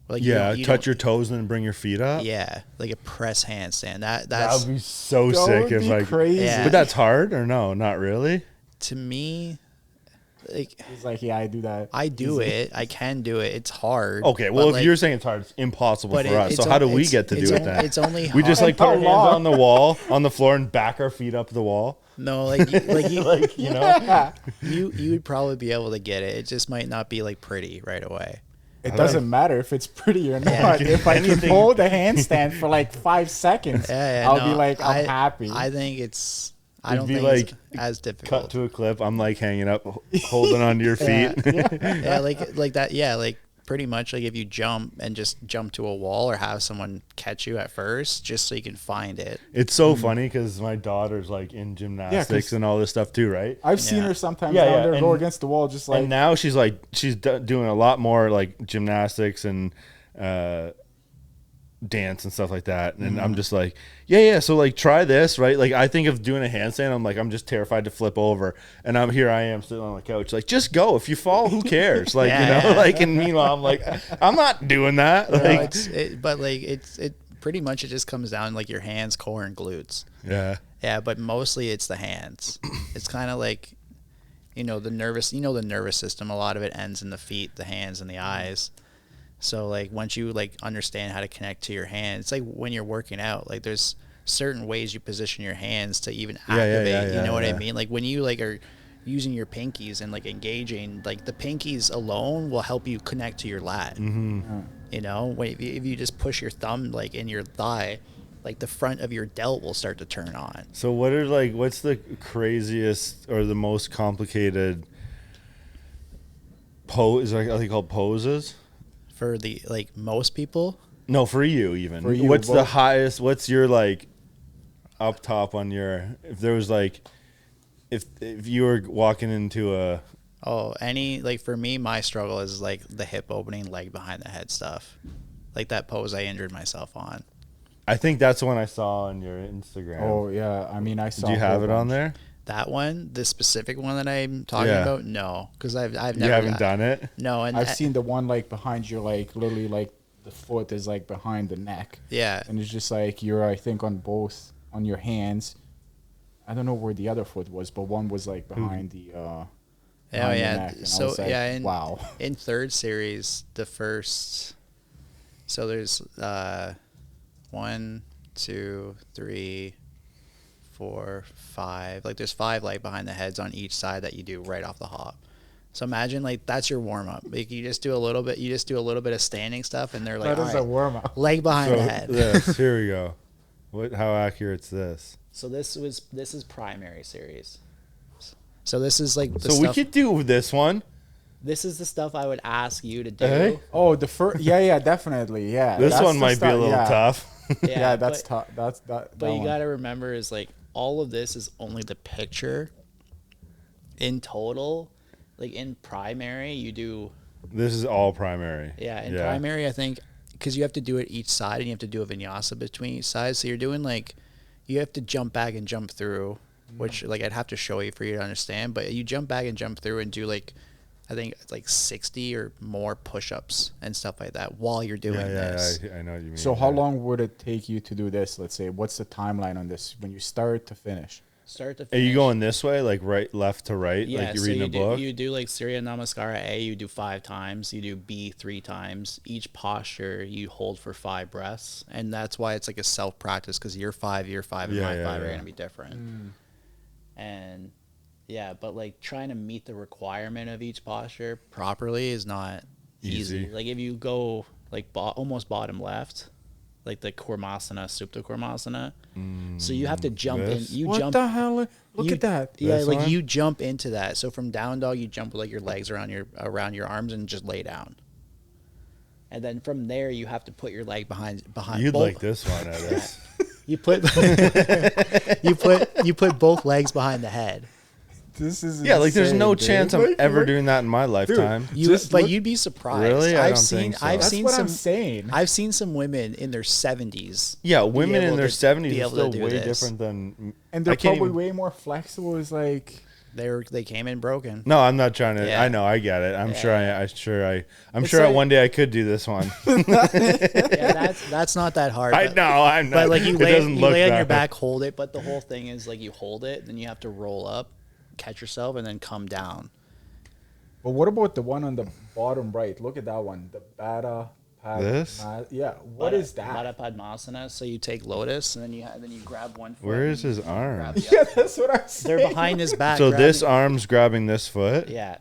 Like you touch your toes and then bring your feet up. Yeah, like a press handstand. That would be so That sick would if be like crazy. Yeah. But that's hard or no? Not really. To me, like He's like, yeah, I do that. I do it. I can do it. It's hard. Okay, well, but, if you're saying it's hard, it's impossible but for us. it's So how do we it's- get to do it's it on- then? It's only We just hard. like put our How hands long? on the wall, on the floor, and back our feet up the wall. No, like you Like, you know, you would probably be able to get it. It just might not be like pretty right away. It doesn't matter if it's pretty or not. Yeah. If I can Anything- hold the handstand for like 5 seconds, I'll be no, like, I'm happy. I think it's. I It'd don't be think like it's as cut difficult. to a clip. I'm like hanging up, holding onto your feet. Yeah, like that. Yeah, like pretty much like if you jump and just jump to a wall or have someone catch you at first, just so you can find it. It's so funny because my daughter's like in gymnastics and all this stuff too, right? I've seen Yeah. her sometimes Yeah, down yeah, there go and- against the wall, just like And now she's like doing a lot more like gymnastics and dance and stuff like that. And I'm just like, yeah. So like try this, right? Like I think of doing a handstand, I'm like, I'm just terrified to flip over. And I am sitting on the couch, like, just go. If you fall, who cares? Like, Yeah, you know, yeah. like, and meanwhile, I'm like, I'm not doing that. No, Like, but like it pretty much it just comes down like your hands, core, and glutes. yeah. Yeah, but mostly it's the hands. It's kind of like, the nervous system. A lot of it ends in the feet, the hands, and the eyes. So like once you like understand how to connect to your hands, it's like when you're working out, like there's certain ways you position your hands to even activate. You know what I mean? Like when you like are using your pinkies and like engaging, like the pinkies alone will help you connect to your lat. Mm-hmm. You know, if you just push your thumb like in your thigh, like the front of your delt will start to turn on. So what's the craziest or the most complicated pose? Are they called poses? For the like most people, No, for you even. For you, what's the both. highest? What's your like up top on your? If there was like, if you were walking into a. like for me, my struggle is like the hip opening, leg behind the head stuff, like that pose I injured myself on. I think that's the one I saw on your Instagram. oh yeah, I mean I saw. Do you a have whole it on bunch. there? That one, the specific one that I'm talking Yeah. about, no, because I've never. You haven't done it. No, and I've seen the one like behind your like literally like the foot is like behind the neck, Yeah, and it's just like you're I think on both on your hands. I don't know where the other foot was, but one was like behind the. behind the neck, and I So was like, yeah, wow. in third series, the first. So there's 1, 2, 3, 4, 5. Like there's 5 like behind the heads on each side that you do right off the hop. So imagine like that's your warm up. Like you just do a little bit. You just do a little bit of standing stuff, and they're like, That all is right, a warm up. leg behind So the head. this, here we go. How accurate's this? So this is primary series. So this is like the So we stuff, could do this one. this is the stuff I would ask you to do. Hey? Oh, the first. Yeah, definitely. Yeah. This that's one the might be a stuff- little yeah. tough. Yeah, that's but- tough. That's that. But that you one. got to remember is like all of this is only the picture. In total, like in primary, you do This is all primary. in primary I think because you have to do it each side and you have to do a vinyasa between each side. So you're doing like you have to jump back and jump through, which like I'd have to show you for you to understand. But you jump back and jump through and do like I think it's like 60 or more push-ups and stuff like that while you're doing this. I know what you mean. So how long would it take you to do this? Let's say, what's the timeline on this when you start to finish? Start to Are finish. you going this way, like right, left to right, Yeah, like you're so reading you a do, book? you do like Surya Namaskara A, you do 5 times, you do B 3 times. Each posture you hold for 5 breaths, and that's why it's like a self practice because your 5, and my 5 are gonna be different. And yeah, but like trying to meet the requirement of each posture properly is not easy. Easy. Like if you go like almost bottom left, like the Kurmasana, Supta Kurmasana, so you have to jump This? in. You What jump. the hell? Look you- at that. Yeah, This like one? you jump into that. So from down dog, you jump with like your legs around your arms and just lay down. And then from there, you have to put your leg behind. You'd both- like this one, Edis. You put you put both legs behind the head. This is Yeah, like there's insane, no dude. chance I'm Like, ever look- doing that in my lifetime. You'd be surprised. Really? I I've don't seen think so. I've That's seen what some I'm saying. I've seen some women in their 70s. Yeah, women in able their to 70s be are able to still do way this. different than. And they're I can't probably even- way more flexible. Is like They came in broken. No, I'm not trying to. Yeah. I know, I get it. I'm Yeah. I'm It's sure like- one day I could do this one. Yeah, that's not that hard. I but- know, I'm not. But like you it lay, doesn't you look lay on your that- back, hold it. But the whole thing is like you hold it, then you have to roll up, catch yourself, and then come down. But what about the one on the bottom right? Look at that one. The Bada Pad. This? Yeah. What is that? Bada Padmasana. So you take lotus, and then you grab one foot. Where and is you his arm? grab the Yeah, other. that's what I'm saying. They're behind his back. So grabbing- this arm's grabbing this foot. Yeah.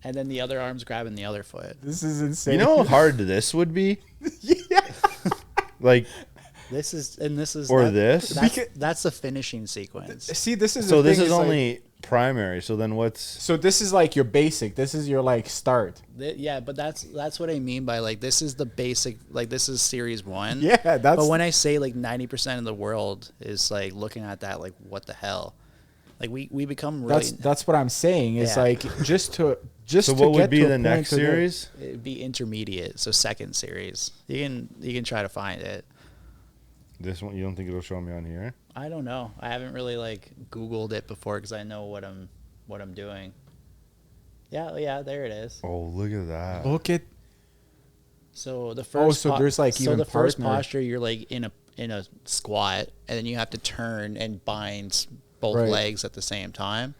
And then the other arm's grabbing the other foot. This is insane. You know how hard this would be? Yeah. Like, This is Or this? That's the finishing sequence. See, this is so the this thing, is it's like- only primary. So then what's? So this is like your basic. This is your like start. Yeah, but that's what I mean by like this is the basic, like this is series 1. Yeah, that's. But when I say like 90% of the world is like looking at that like what the hell, like we become really. That's what I'm saying. It's Yeah. like just So to what would get be to a the point next to go- series? It'd be intermediate, so second series. You can try to find it. This one, you don't think it'll show me on here? I don't know. I haven't really like Googled it before because I know what I'm doing. Yeah, there it is. Oh, look at that. Look at. So the first. so there's, like, so even the first partner. posture you're like in a squat, and then you have to turn and bind both Right. legs at the same time.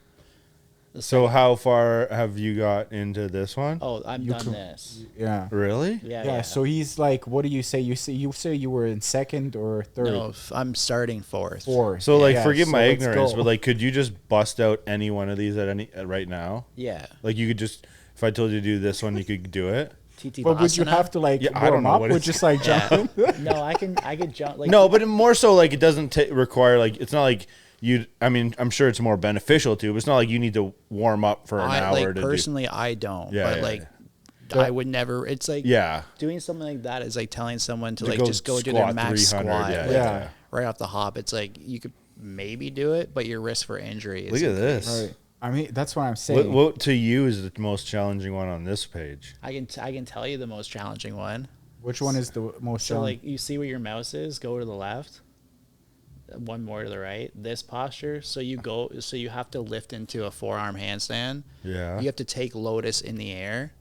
The So second- how far have you got into this one? Oh, I'm You done can- this. Yeah. Really? Yeah. So he's like, what do you say? You say you were in second or third? No, I'm starting fourth. Fourth. So like, Yeah, forgive so my let's ignorance, go. but like, could you just bust out any one of these right now? Yeah. Like, you could just, if I told you to do this one, you could do it. TT But would you Vasana? have to like Yeah, I warm don't know up what or it's- just like Yeah. jump in? No, I could jump. Like No, but more so like it doesn't require like it's not like you. I mean, I'm sure it's more beneficial to, but it's not like you need to warm up for an hour like to do. personally, I don't. Yeah, but yeah, like, yeah. I would never. It's like Yeah, doing something like that is like telling someone to To like go just go do their squat max 300, squat. yeah, like, yeah. right off the hop. It's like you could maybe do it, but your risk for injury is look at this. Right. I mean, that's what I'm saying. What to you is the most challenging one on this page? I can tell you the most challenging one. Which one is the most So challenging? like you see where your mouse is, go to the left. One more to the right. This posture. So you have to lift into a forearm handstand. Yeah. You have to take lotus in the air,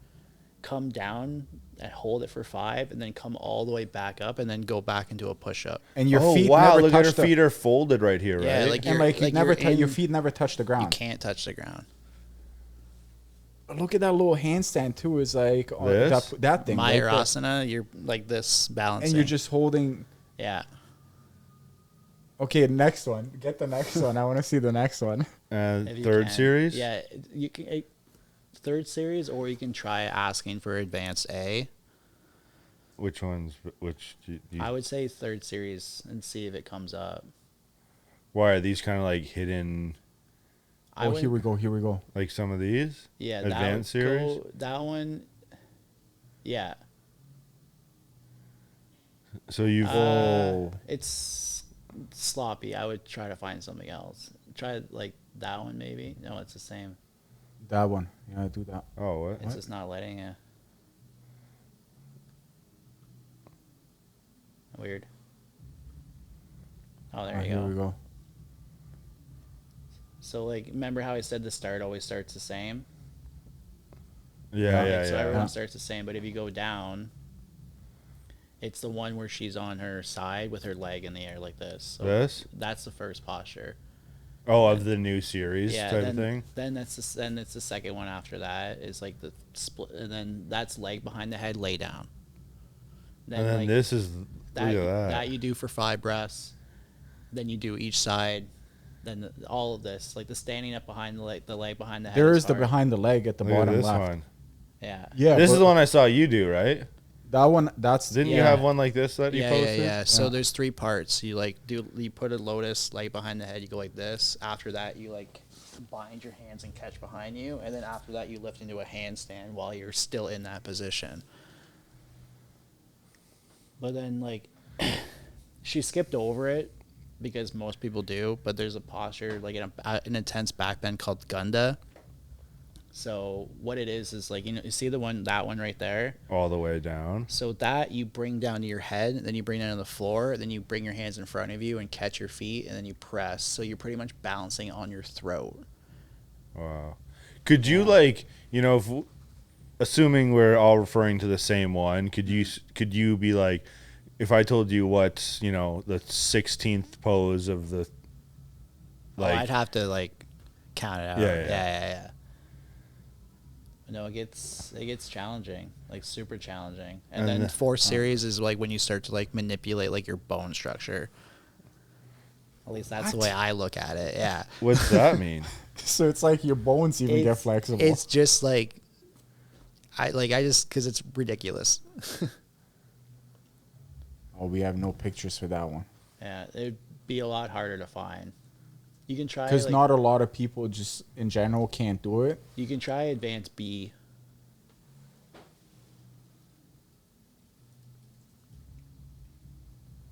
come down and hold it for 5, and then come all the way back up, and then go back into a push-up. And your Oh feet wow! never Look at touch her feet are folded right here, Yeah, right? like and you're- like you like never you're your in- feet never touch the You ground. can't touch the ground. Look at that little handstand too. Is like This? that thing. right there. Mayurasana, you're like this balancing. And you're just holding. yeah. Okay, next one. Get the next one. I want to see the next one. If you Third can. series. Yeah, you can third series, or you can try asking for advanced A. Which ones? Which? Do you, I would say third series and see if it comes up. why are these kind of like hidden? I Oh, would, here we go. Here we go. Like some of these? yeah, Advanced that would series? go, that one. Yeah. So you've It's sloppy. I would try to find something else. Try like that one maybe. No, it's the same. That one. Yeah, do that. oh what? It's just not letting you. Weird. Oh, there you Here go. we go. So like, remember how I said the start always starts the same? Yeah, Yeah, yeah, So yeah. everyone starts the same, but if you go down, it's the one where she's on her side with her leg in the air like this. So This? that's the first posture. Oh, of the new series Yeah, type then, of thing. then it's the second one after that is like the split, and then that's leg behind the head, lay down. And then like, this is that, look at that you do for 5 breaths. Then you do each side. Then all of this, like the standing up behind the leg behind the head. There is is the hard. behind the leg at the Look at bottom this left. one. Yeah. Yeah, This is but the one I saw you do, right? That one. That's Didn't you Yeah. have one like this that you Yeah, posted? yeah. So Yeah. there's 3 parts. You you put a lotus like behind the head. You go like this. After that, you like bind your hands and catch behind you, and then after that, you lift into a handstand while you're still in that position. But then like, she skipped over it, because most people do, but there's a posture like an intense back bend called Gunda. So what it is like, you see that one right there? All the way down. So that you bring down to your head, then you bring down to the floor, then you bring your hands in front of you and catch your feet, and then you press. So you're pretty much balancing on your throat. Wow. Could you like, if, assuming we're all referring to the same one, could you be like, if I told you what's, the 16th pose of the, like, I'd have to like count it out. Yeah. No, it gets challenging, like super challenging. And then 4th series is like when you start to like manipulate like your bone structure. At least that's the way I look at it. Yeah. What's that mean? So it's like your bones even get flexible. It's just like, because it's ridiculous. Oh, we have no pictures for that one. Yeah, it'd be a lot harder to find. You can try, because not a lot of people just in general can't do it. You can try advanced B.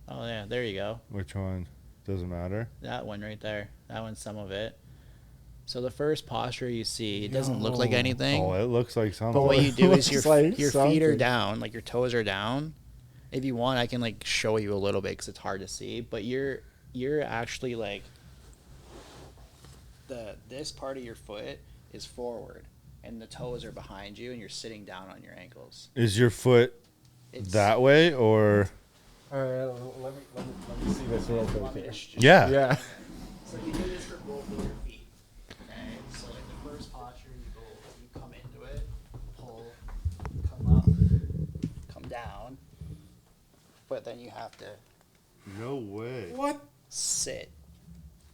Oh yeah, there you go. Which one? Doesn't matter. That one right there. That one's some of it. So the first posture you see, it doesn't look like anything. Oh, it looks like something. But what you do is your feet are down, like your toes are down. If you want, I can like show you a little bit because it's hard to see. But you're actually like this part of your foot is forward, and the toes are behind you, and you're sitting down on your ankles. Is your foot that way or? Let me see this real quick. Yeah. Yeah. So you do this for both of your feet. Okay. So like the first posture, you come into it, pull, come up, come down, but then you have to. No way. What? Sit.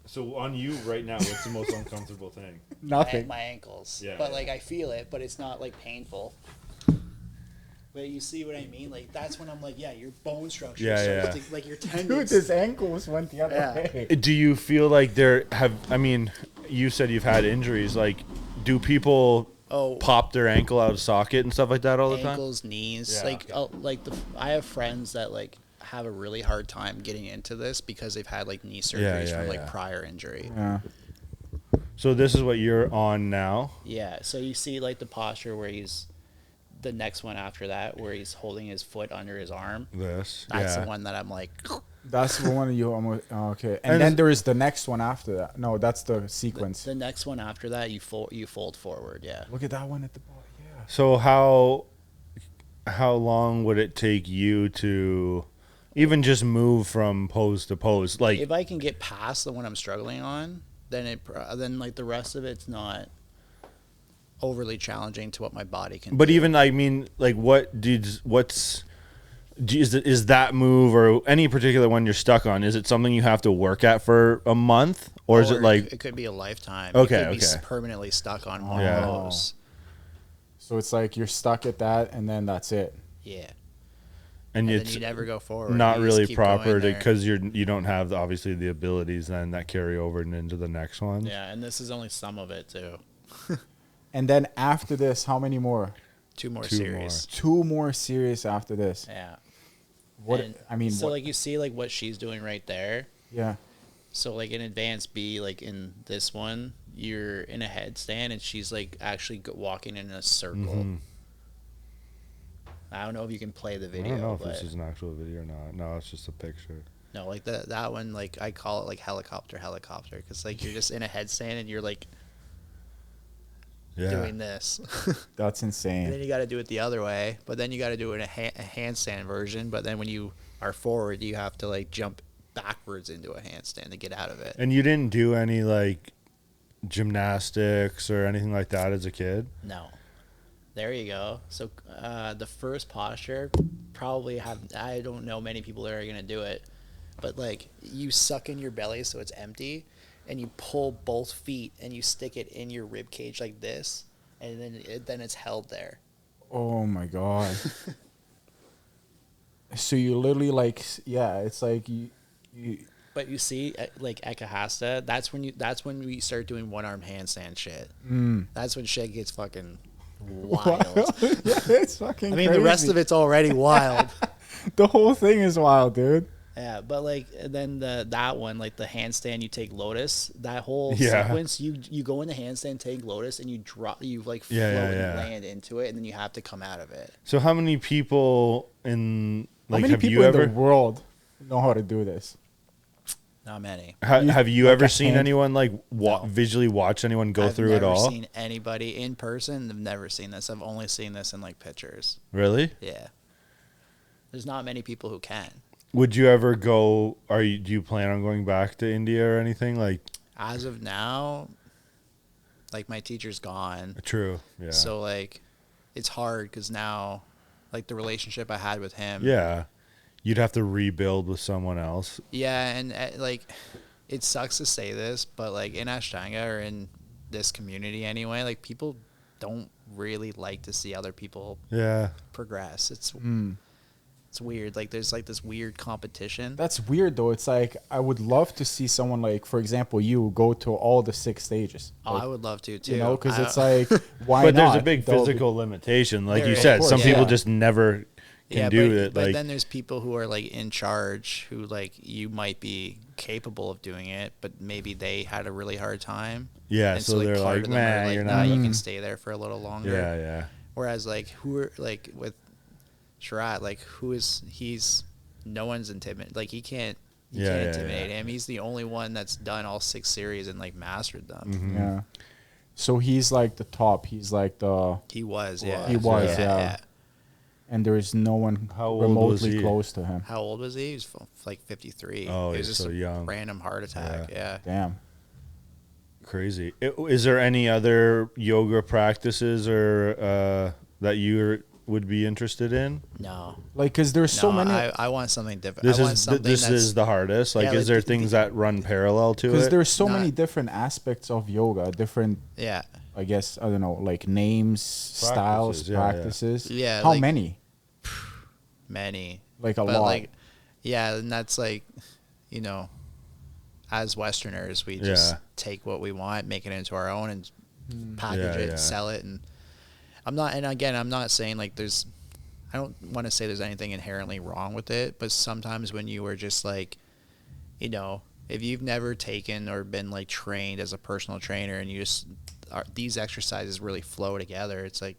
So on you right now, what's the most uncomfortable thing? Nothing. My ankles. Yeah. But like I feel it, but it's not like painful. But you see what I mean? Like that's when I'm like, yeah, your bone structure. Yeah. Like your tendons. Dude, his ankles went the other way. Do you feel like you said you've had injuries. Like, do people pop their ankle out of socket and stuff like that all the time? Ankles, knees. Yeah. I have friends that like have a really hard time getting into this because they've had like knee surgeries from like prior injury. Yeah. So this is what you're on now? Yeah. So you see like the posture where the next one after that where he's holding his foot under his arm. That's the one that I'm like. That's the one you almost. Oh, okay. And then there is the next one after that. No, that's the sequence. The next one after that, you fold forward. Yeah. Look at that one at the bottom. Yeah. So how long would it take you to even just move from pose to pose? Like, if I can get past the one I'm struggling on, then like the rest of it's not overly challenging to what my body can. But do. even like is that move or any particular one you're stuck on? Is it something you have to work at for a month, or is it like it could be a lifetime? Okay, you could be permanently stuck on one Yeah. of those. So it's like you're stuck at that, and then that's it. Yeah. and Then it's you never go forward. not You just really keep proper going there. because you don't have obviously the abilities then that carry over and into the next one. Yeah, and this is only some of it too. And then after this, how many more? Two more Two series. 2 more series after this. Yeah. What And I mean, so what, like you see like what she's doing right there. yeah. So like in advanced B, like in this one, you're in a headstand and she's like actually walking in a circle. Mm-hmm. I don't know if you can play the I video. don't know if but this is an actual video or not. No, it's just a picture. no, like that one, like I call it like helicopter, because like you're just in a headstand and you're like doing this. That's And then insane. you got to do it the other way, but then you got to do it in a handstand version. But then when you are forward, you have to like jump backwards into a handstand to get out of it. And you didn't do any like gymnastics or anything like that as a kid? No. There you go. So the first posture, I don't know many people that are going to do it, but like you suck in your belly so it's empty, and you pull both feet and you stick it in your rib cage like this, and then it's held there. Oh my god. So you literally like, yeah, it's like you But you see, like Ekahasta, that's when we start doing one arm handstand shit. That's when shit gets fucking wild. Yeah, it's fucking I mean, crazy. the rest of it's already wild. The whole thing is wild, dude. Yeah, but like then that one, like the handstand, you take lotus. That whole Yeah. sequence, you go in the handstand, take lotus, and you drop, you like float and land into it, and then you have to come out of it. So how many people in like how many have people you ever in the world know how to do this? Not many. have you like ever a seen hand- anyone like No. visually watch anyone go I've through it all? never seen anybody in person. I've never seen this. I've only seen this in like pictures. Really? Yeah. There's not many people who can. Would you ever go? Do you plan on going back to India or anything? Like, As of now, like my teacher's gone. true. Yeah. So like, it's hard because now, like the relationship I had with him. Yeah. You'd have to rebuild with someone else. Yeah, and like, it sucks to say this, but like in Ashtanga or in this community anyway, like people don't really like to see other people progress. It's weird. Like there's like this weird competition. That's weird though. It's like I would love to see someone like, for example, you go to all the 6 stages. Oh, Like, I would love to too. you know, because it's like, why But not? there's a big They'll be- physical limitation. Like you There- said, Of some course, people yeah. just never can do it. But Like, then there's people who are like in charge who like you might be capable of doing it, but maybe they had a really hard time. yeah, And so they're part like, of them are man, like, you're nah, not. you can stay there for a little longer. Yeah, yeah. Whereas like who are like with Sharath, like he's no one's intimidated. Like you can't intimidate him. He's the only one that's done all 6 series and like mastered them. Mm-hmm. Yeah. So he's like the top. He's like the. He was, yeah. He was, yeah. And there is no one How old was remotely he? close to him. How old was he? He was like 53. Oh, it was he's just so a young. random heart attack. Yeah. Damn. Crazy. Is there any other yoga practices or that you would be interested in? No. Like, because there's so many. I want something different. This I want is something this that's, is the hardest. Like, Yeah, is like there the- things that run parallel to Because it? there's so Not- many different aspects of yoga, different, yeah. I guess, I don't know, like names, styles, yeah, practices. Yeah, How like- many? Many. Like a But lot. like, yeah, and that's like, you know, as Westerners, we just Yeah. take what we want, make it into our own, and Hmm. package it, yeah. sell it, and I'm not saying like I don't want to say there's anything inherently wrong with it, but sometimes when you are just like, you know, if you've never taken or been like trained as a personal trainer and you just these exercises really flow together, it's like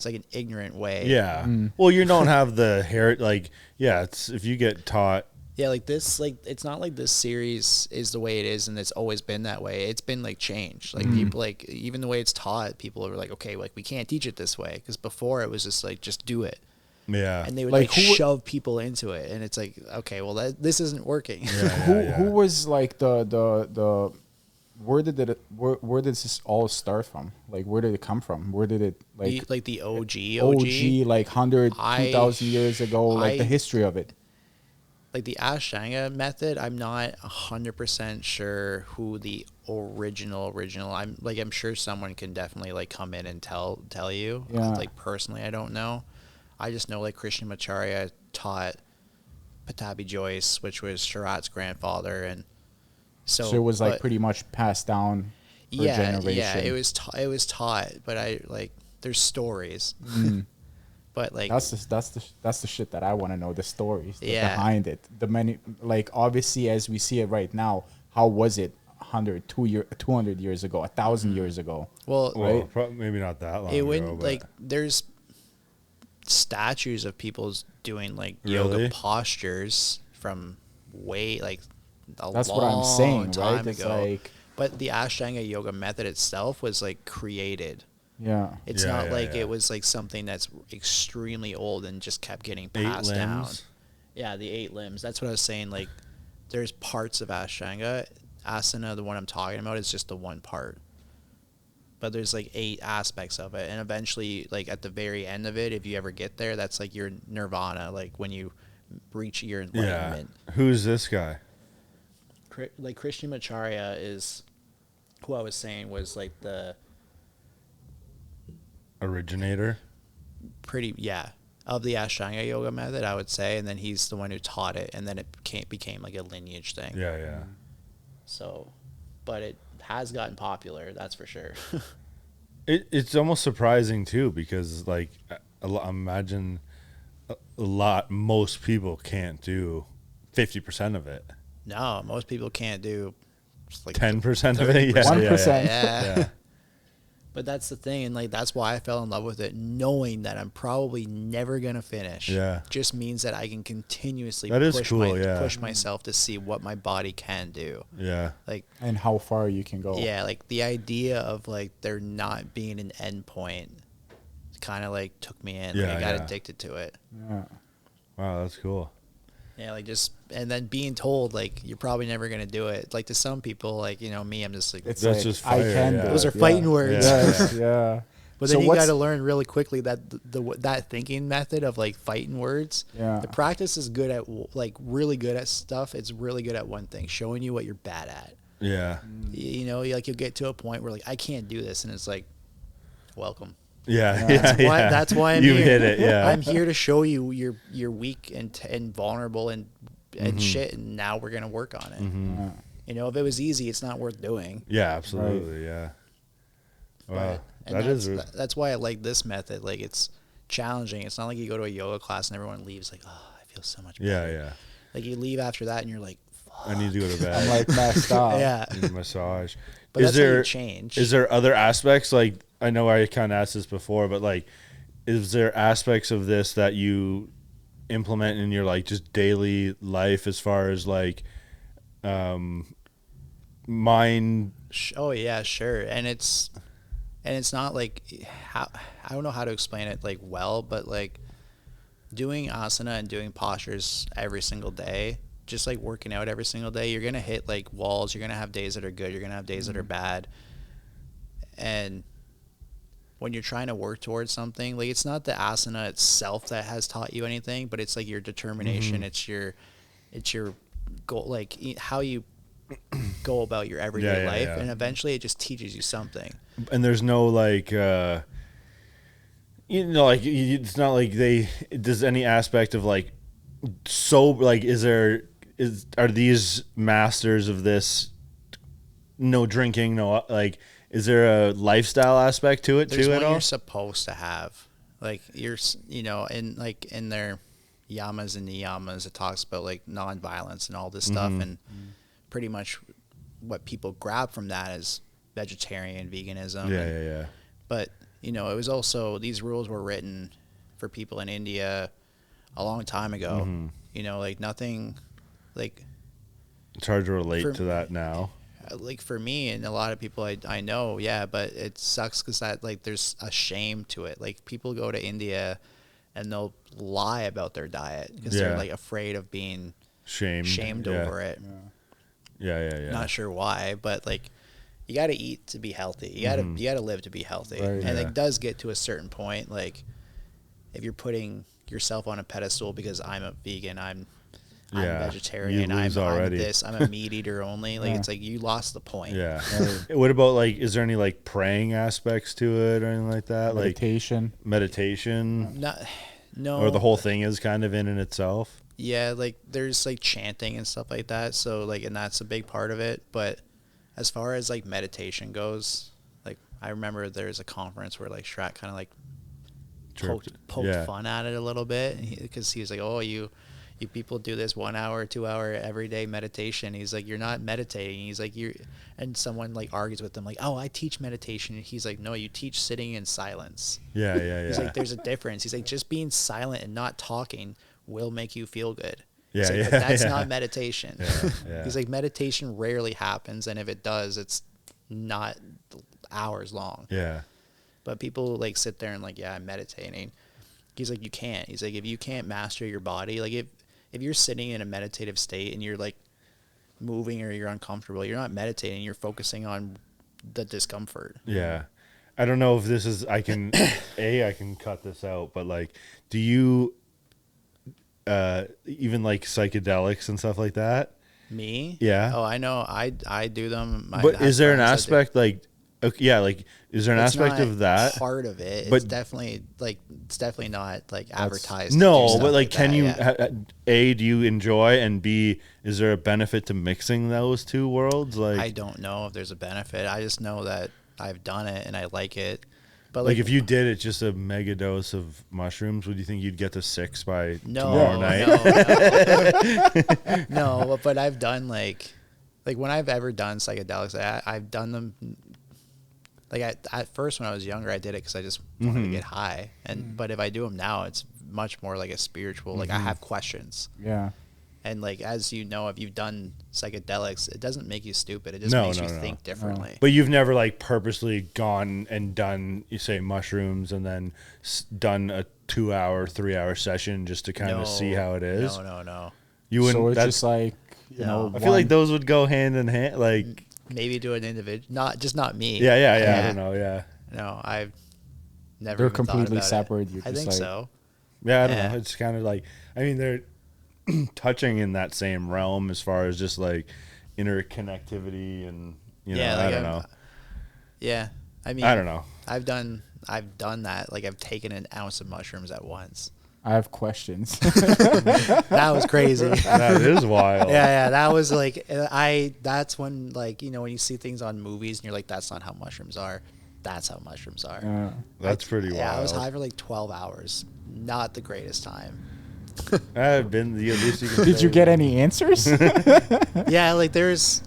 an ignorant way. Yeah. Mm. Well, you don't have the hair. Like, yeah, it's if you get taught. Yeah, like this, like it's not like this series is the way it is and it's always been that way. It's been like changed. Like people, like even the way it's taught, people are like, okay, like we can't teach it this way because before it was just like just do it, Yeah. and they would Like, like, who- shove people into it, and it's like, okay, well this isn't working. Who was like the where did this all start from? Like, where did it come from? Where did it like like the OG, OG like 100, I- 2,000 years ago, like the I- history of it? like the Ashtanga method, I'm not 100% sure who the original. I'm sure someone can definitely like come in and tell you. Yeah. Like personally, I don't know. I just know like Krishnamacharya taught Patabi Jois, which was Sharath's grandfather, and so So it was like but- pretty much passed down for a generation. yeah, it was taught, but I like there's stories, but like That's the shit that I want to know, the stories Yeah. behind it. The many, like, obviously as we see it right now, how was it 200 years ago, 1,000 years ago? well, Well, maybe not that long. it ago, wouldn't but- like there's statues of people's doing like Really? yoga postures from way like a That's long what I'm saying, time right? It's ago. like, But the Ashtanga yoga method itself was like created. yeah. It's Yeah, not yeah, like yeah. it was like something that's extremely old and just kept getting 8 passed down. limbs. Yeah, the 8 limbs. That's what I was saying. Like, there's parts of Ashtanga. Asana, the one I'm talking about, is just the one part. But there's like 8 aspects of it, and eventually, like at the very end of it, if you ever get there, that's like your nirvana. Like when you reach your Yeah. enlightenment. Who's this guy? Like Krishnamacharya is, who I was saying was like the Originator. of the Ashtanga yoga method, I would say, and then he's the one who taught it, and then it became like a lineage thing. Yeah, yeah. So, but it has gotten popular, that's for sure. It's almost surprising too because like imagine most people can't do 50% of it. No, most people can't do like 10% of it. 1%. Yeah. But that's the thing, and like that's why I fell in love with it, knowing that I'm probably never gonna finish. Yeah. Just means that I can continuously push myself to see what my body can do. Yeah. Like, and how far you can go. Yeah, like the idea of like there not being an end point kind of like took me in. Yeah, like, I got addicted to it. Yeah. Wow, that's cool. Yeah, like just, and then being told like you're probably never gonna do it. Like to some people, like, you know, me, I'm just like, It's that's like, just fire, I can do those it. are fighting words. Yes, yeah. But So then you what's- got to learn really quickly that that thinking method of like fighting words. Yeah. The practice is good at like really good at stuff. It's really good at one thing, showing you what you're bad at. Yeah. You know, like you'll get to a point where like I can't do this, and it's like, welcome. Yeah. That's why I'm you here. hit it. Yeah. I'm here to show you you're weak and vulnerable and shit, and now we're gonna work on it. Mm-hmm. You know, if it was easy, it's not worth doing. Yeah, absolutely. Right. Yeah. Wow. That's why I like this method. Like it's challenging. It's not like you go to a yoga class and everyone leaves like, oh, I feel so much better. Yeah, yeah. Like you leave after that and you're like, fuck. I need to go to bed. I'm like messed up. Yeah. I need a massage. But is that's there how you change. Is there other aspects, like, I know I kind of asked this before, but like, is there aspects of this that you implement in your like just daily life as far as like mind? Oh yeah, sure. And it's not like how, I don't know how to explain it like well, but like doing asana and doing postures every single day, just like working out every single day, you're gonna hit like walls. You're gonna have days that are good. You're gonna have days that are bad. And when you're trying to work towards something, like it's not the asana itself that has taught you anything, but it's like your determination. It's your goal, like how you go about your everyday life, and eventually it just teaches you something. And there's no like you know, like it's not like does any aspect of like, so like are these masters of this no drinking, no like, is there a lifestyle aspect to it There's too one at all? you're supposed to have, like you're, you know, in like in their yamas and niyamas, it talks about like non-violence and all this stuff, and pretty much what people grab from that is vegetarian, veganism. Yeah. But you know, it was also, these rules were written for people in India a long time ago. You know, like nothing, like it's hard to relate to that now. Like for me and a lot of people I know, yeah, but it sucks because that like there's a shame to it. Like people go to India and they'll lie about their diet because they're like afraid of being shamed over it. Yeah. Not sure why, but like you got to eat to be healthy. You got to live to be healthy. Right. And it does get to a certain point, like if you're putting yourself on a pedestal because I'm a vegan, I'm vegetarian, I'm this, I'm a meat eater only. Like it's like you lost the point. Yeah. What about like, is there any like praying aspects to it or anything like that? Meditation. Like meditation? No. Or the whole thing is kind of in itself? Yeah, like there's like chanting and stuff like that. So like, and that's a big part of it. But as far as like meditation goes, like I remember there's a conference where like Sharath kind of like poked fun at it a little bit, because he was like, oh, you people do this 1 hour, 2 hour everyday meditation. He's like, you're not meditating. He's like, and someone like argues with him like, oh, I teach meditation. And he's like, no, you teach sitting in silence. Yeah. He's like, there's a difference. He's like, just being silent and not talking will make you feel good. Yeah, like, but that's not meditation. Yeah. He's like, meditation rarely happens, and if it does, it's not hours long. Yeah. But people like sit there and like, yeah, I'm meditating. He's like, you can't. He's like, if you can't master your body, like if you're sitting in a meditative state and you're like moving or you're uncomfortable, you're not meditating, you're focusing on the discomfort. Yeah. I don't know if this is, I can cut this out, but like, do you even like psychedelics and stuff like that? Me? Yeah. Oh, I know. I do them. But is there an aspect like, okay, yeah, like, is there an aspect of that? Part of it. But it's definitely not like advertised. No, but like, can you, A, do you enjoy, and B, is there a benefit to mixing those two worlds? Like, I don't know if there's a benefit. I just know that I've done it and I like it. But like if you did it just a mega dose of mushrooms, would you think you'd get to 6 by tomorrow night? No, but I've done like when I've ever done psychedelics, I've done them. Like at first when I was younger, I did it because I just wanted to get high. But if I do them now, it's much more like a spiritual. Like I have questions. Yeah. And like as you know, if you've done psychedelics, it doesn't make you stupid. It just makes you think differently. No. But you've never like purposely gone and done, you say, mushrooms and then done a 2-hour, 3-hour session just to kind of see how it is. No. You wouldn't. So it's just like I feel like those would go hand in hand. Like maybe do an individual, not me. Yeah. I don't know. Yeah. No, I've never. They're even completely thought about separate. I think so. Yeah, I don't know. It's kind of like, I mean, they're touching in that same realm as far as just like interconnectivity and I don't know. Yeah, I mean, I don't know. I've done that. Like I've taken an ounce of mushrooms at once. I have questions. That was crazy. That is wild. Yeah, that was like that's when like when you see things on movies and you're like, that's not how mushrooms are. That's how mushrooms are. That's pretty wild. Yeah, I was high for like 12 hours. Not the greatest time. I've been the least you can Did you get any answers? Yeah, like there's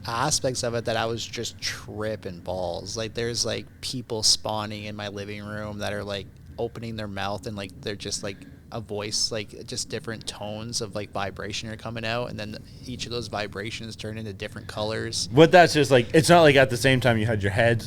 aspects of it that I was just tripping balls. Like there's like people spawning in my living room that are like opening their mouth and like they're just like a voice, like just different tones of like vibration are coming out, and then each of those vibrations turn into different colors. But that's just like, it's not like at the same time you had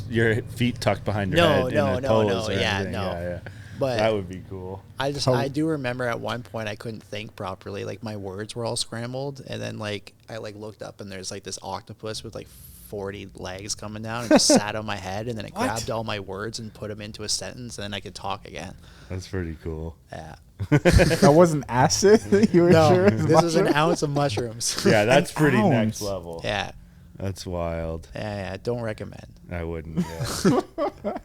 your feet tucked behind your head. No. Yeah. But that would be cool. I do remember at one point I couldn't think properly. Like my words were all scrambled, and then like I like looked up and there's like this octopus with like 40 legs coming down and just sat on my head, and then it grabbed all my words and put them into a sentence, and then I could talk again. That's pretty cool. Yeah. That wasn't acid? You were sure? This was an ounce of mushrooms. Yeah, that's pretty next level. Yeah. That's wild. Yeah, don't recommend. I wouldn't. Yeah.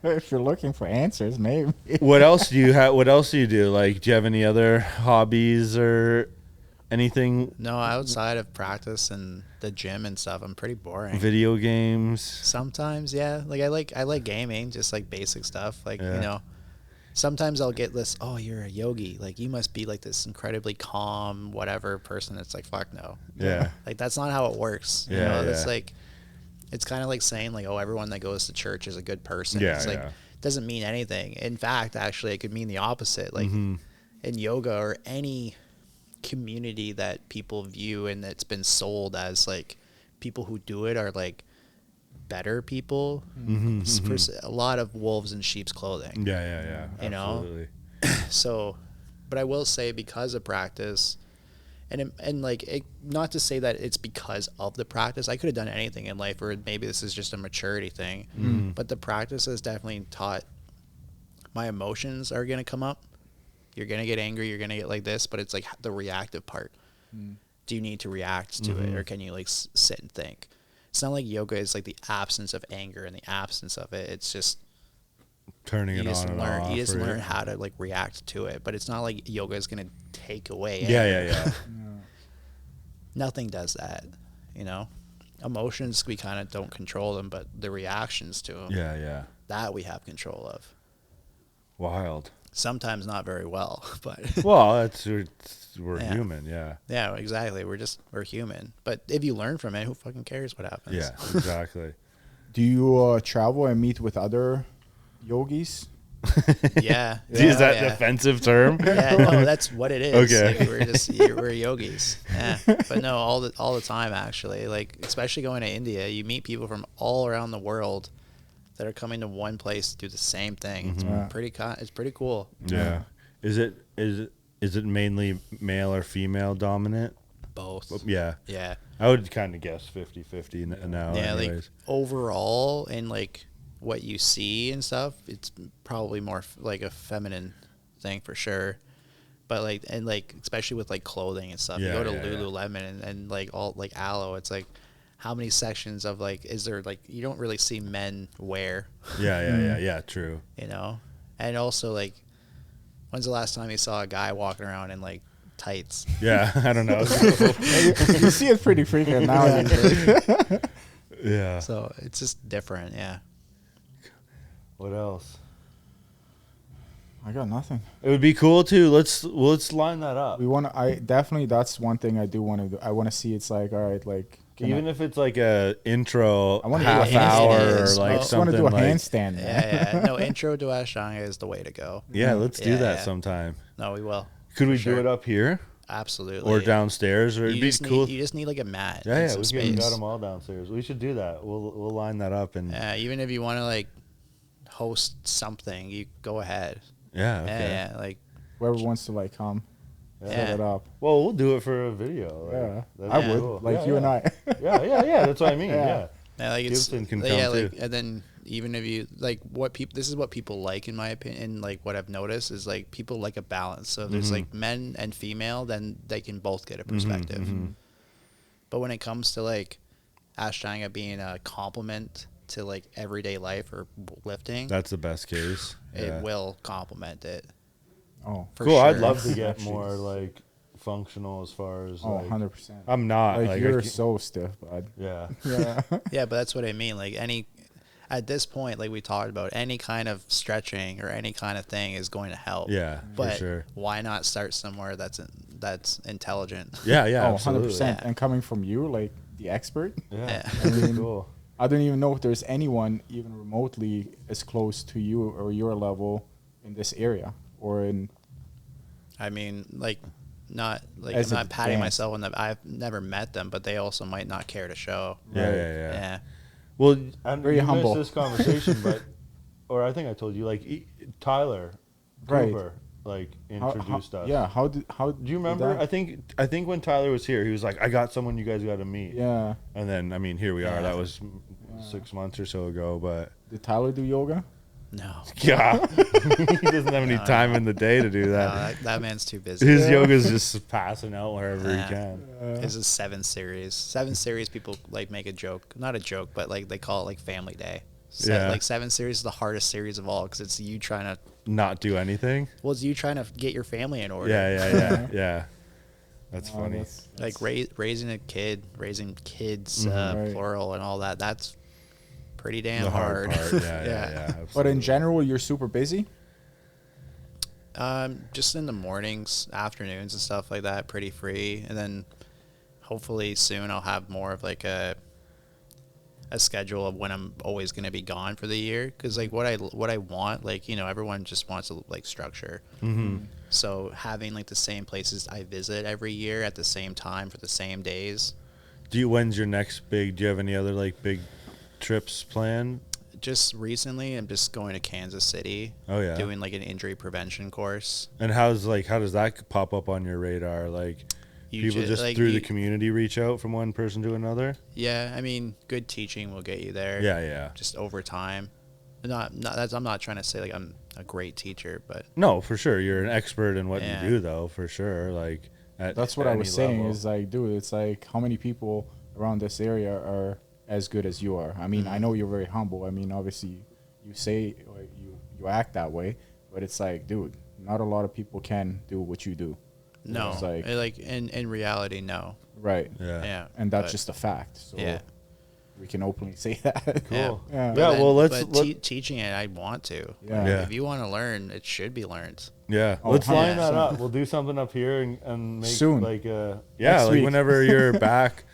If you're looking for answers, maybe. What else do you have? What else do you do? Like, do you have any other hobbies or anything? No, outside of practice and the gym and stuff, I'm pretty boring. Video games. Sometimes, yeah. Like I like gaming, just like basic stuff. Like sometimes I'll get this. Oh, you're a yogi. Like you must be like this incredibly calm, whatever person. It's like fuck no. Yeah. Like that's not how it works. You know, it's like. It's kind of like saying like, oh, everyone that goes to church is a good person. Yeah, it's like doesn't mean anything. In fact, actually, it could mean the opposite. Like in yoga or any community that people view and that's been sold as like people who do it are like better people. For a lot of wolves in sheep's clothing. Yeah. You absolutely. So, but I will say because of practice. And like it, not to say that it's because of the practice. I could have done anything in life, or maybe this is just a maturity thing. But the practice has definitely taught my emotions are going to come up. You're going to get angry. You're going to get like this, but it's like the reactive part. Do you need to react to it, or can you like sit and think? It's not like yoga is like the absence of anger and the absence of it. It's just turning it on and off. You just learn how to like react to it, but it's not like yoga is going to take away. Yeah. Nothing does that, Emotions, we kind of don't control them, but the reactions to them, that we have control of. Wild. Sometimes not very well, but well, we're human. Yeah, exactly. We're human. But if you learn from it, who fucking cares what happens? Yeah, exactly. Do you travel and meet with other yogis? Yeah. Is that an offensive term? Yeah, no, that's what it is. Okay. Like, we're yogis. Yeah. But no, all the time actually. Like especially going to India, you meet people from all around the world that are coming to one place to do the same thing. It's pretty cool. Yeah. Is it mainly male or female dominant? Both. Yeah. Yeah. I would kind of guess 50-50 now. Yeah, anyways. like overall and like what you see and stuff, it's probably more like a feminine thing for sure. But like, and like, especially with like clothing and stuff, you go to Lululemon and like all like Aloe, it's like, how many sections of like, is there like, you don't really see men wear. Yeah, true. And also like, when's the last time you saw a guy walking around in like tights? Yeah, I don't know. You see it pretty frequent nowadays. Yeah. So it's just different, yeah. What else? I got nothing. It would be cool too. Let's line that up. We want to. I definitely. That's one thing I do want to do. I want to see. It's like, all right, like even if it's like a intro, I wanna half do a hour, or handstand. like I something. want to do a like, handstand. Yeah. No, intro to Ashtanga is the way to go. Yeah, let's do that yeah. sometime. No, we will. Could we do it up here? Absolutely. Or downstairs? Or it'd be cool. You just need like a mat. Yeah, we got them all downstairs. We should do that. We'll line that up and. Even if you want to like host something, you go ahead. Yeah. Okay. Yeah. Like whoever wants to like come, set it up. Well, we'll do it for a video. Yeah, I would. Cool. Like you and I. Yeah. That's what I mean. Yeah. like Gibson can come like, too. and then even if you like this is what people like in my opinion. And like what I've noticed is like people like a balance. So if there's like men and female, then they can both get a perspective. But when it comes to like Ashtanga being a complement to like everyday life or lifting, That's the best case. it will complement it. Oh, For cool. sure. I'd love to get more like functional as far as like. 100%. I'm not Like you're I so stiff, bud. Yeah. Yeah. Yeah, but that's what I mean. Like at this point, like we talked about, any kind of stretching or any kind of thing is going to help. Yeah, but for sure. why not start somewhere that's intelligent? Yeah. Oh, Absolutely. 100%. Yeah. And coming from you, like the expert, Yeah. I mean, Cool. I don't even know if there's anyone even remotely as close to you or your level in this area or in. I mean, like, not like As I'm not patting advanced. myself on the. I've never met them, but they also might not care to show. Yeah. Well, Very you humble. missed this conversation, but or I think I told you like Tyler Right. Cooper like introduced us. Yeah. How Do you remember? that- I think when Tyler was here, he was like, "I got someone you guys got to meet." Yeah. And then I mean, here we are. Yeah. That was 6 months or so ago, but Did Tyler do yoga? No, yeah, he doesn't have any time in the day to do no, that. that man's too busy. His yoga's just passing out wherever Yeah. he can. This is 7 series. 7 series, people like make a joke, not a joke, but like they call it like family day. Yeah. Like 7 series is the hardest series of all because it's you trying to. Not do anything. Well, it's you trying to get your family in order. Yeah. That's Oh, funny. Like raising a kid, raising kids, Right. plural, and all that. That's pretty damn The hard hard. part. Yeah. But in absolutely. general, you're super busy. Just in the mornings, afternoons, and stuff like that, pretty free. And then hopefully soon I'll have more of like a schedule of when I'm always going to be gone for the year. Because like what I want, like, you know, everyone just wants like structure. So having like the same places I visit every year at the same time for the same days. When's your next big? Do you have any other like big trips planned? Just recently, I'm just going to Kansas City. Oh, yeah. Doing like an injury prevention course. And how does that pop up on your radar? Like people just like, through the community reach out from one person to another? Yeah, I mean, good teaching will get you there. Yeah. Just over time. I'm not trying to say like I'm a great teacher, but No, for sure. You're an expert in what Yeah. you do, though, for sure. Like That's what I was saying. Is like, dude, it's like how many people around this area are as good as you are. I mean, I know you're very humble. I mean, obviously, you say or you act that way, but it's like, dude, not a lot of people can do what you do. no, It's like in reality, no. right, Yeah, and that's but- just a fact. So yeah. we can openly say that. Cool. Yeah. Yeah, well, let's teaching it. I want to. Yeah. Yeah. If you want to learn, it should be learned. Yeah, Oh, let's line 100%. that up. We'll do something up here and make Soon. like Next like week. whenever you're back.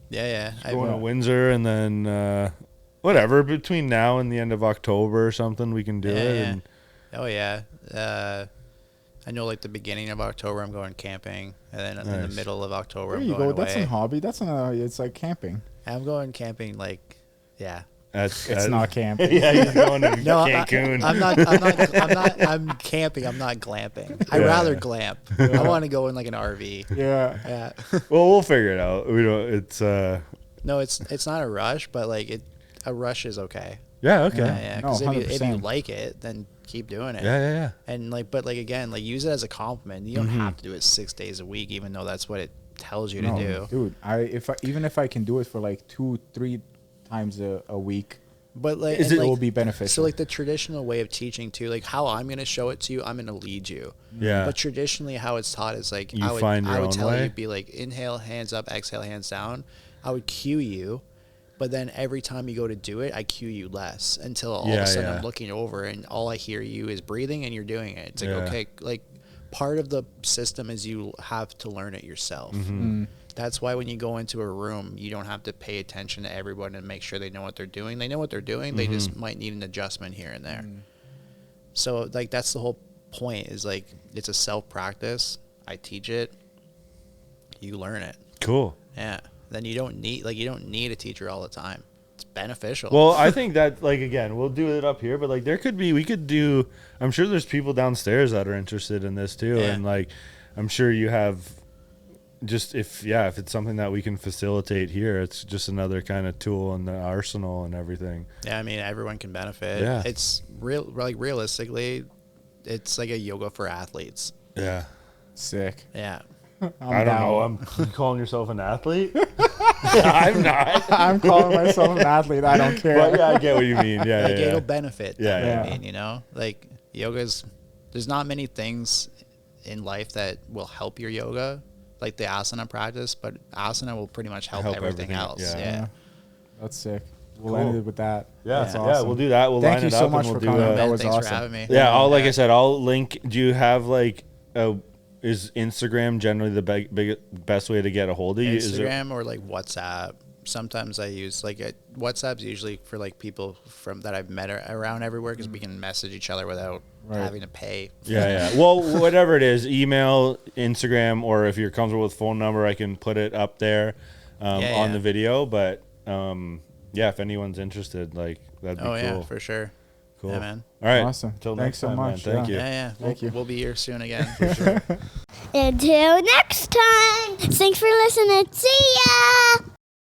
Yeah. Going to Windsor and then whatever between now and the end of October or something we can do it. Yeah. And Oh yeah. I know like the beginning of October I'm going camping, and then in the Nice. middle of October There I'm you going go. That's away. a hobby. That's it's like camping. I'm going camping like, yeah. It's not camping. Yeah, he's going to No, Cancun. I'm camping. I'm not glamping. I'd rather glamp. I want to go in like an RV. Yeah. Yeah. Well, we'll figure it out. We don't. It's No, it's not a rush, but like a rush is okay. yeah. Okay. Yeah. No, Because if you 100%. like it, then keep doing it. Yeah. And like, but like again, like use it as a compliment. You don't have to do it 6 days a week, even though that's what it tells you to do. Dude, even if I can do it for like 2-3 times a week, But like, it will be beneficial. So like the traditional way of teaching too, like how I'm gonna show it to you, I'm gonna lead you. Yeah. But traditionally, how it's taught is like You I would find your I would own tell way? you be like inhale, hands up, exhale, hands down. I would cue you, But then every time you go to do it, I cue you less until all of a sudden I'm looking over and all I hear you is breathing and you're doing it. It's like, okay, like part of the system is you have to learn it yourself. That's why when you go into a room, you don't have to pay attention to everyone and make sure they know what they're doing. They know what they're doing. They just might need an adjustment here and there. So like, that's the whole point, is like, it's a self-practice. I teach it. You learn it. Cool. Yeah. Then you don't need a teacher all the time. It's beneficial. Well, I think that, like, again, we'll do it up here, but like we could do, I'm sure there's people downstairs that are interested in this too. And like, I'm sure you have just, if it's something that we can facilitate here, it's just another kind of tool in the arsenal and everything. Yeah. I mean, everyone can benefit. Yeah. It's realistically, it's like a yoga for athletes. Yeah. Sick. Yeah. I don't know. I'm calling yourself an athlete? I'm not. I'm calling myself an athlete. I don't care. But yeah, I get what you mean. Yeah, like it'll benefit. Yeah. I mean, you know, like there's not many things in life that will help your yoga, like the asana practice, but asana will pretty much help everything else. Yeah. That's sick. We'll end it with that. Yeah, that's awesome. We'll do that. We'll line it up. Thank you so much and we'll for coming. That was Thanks awesome. for having me. Yeah, like I said, I'll link. Do you have like is Instagram generally the best way to get a hold of you? Instagram or like WhatsApp. Sometimes I use WhatsApp's usually for like people that I've met around everywhere, because we can message each other without having to pay. Yeah. Well, whatever it is, email, Instagram, or if you're comfortable with phone number, I can put it up there on the video. But if anyone's interested, like that'd be cool. Yeah, for sure. Cool. Yeah, man. All right. Awesome. Until Thanks next so time, much. man. Thank you. Yeah. Thank you. We'll be here soon again. For sure. Until next time. Thanks for listening. See ya.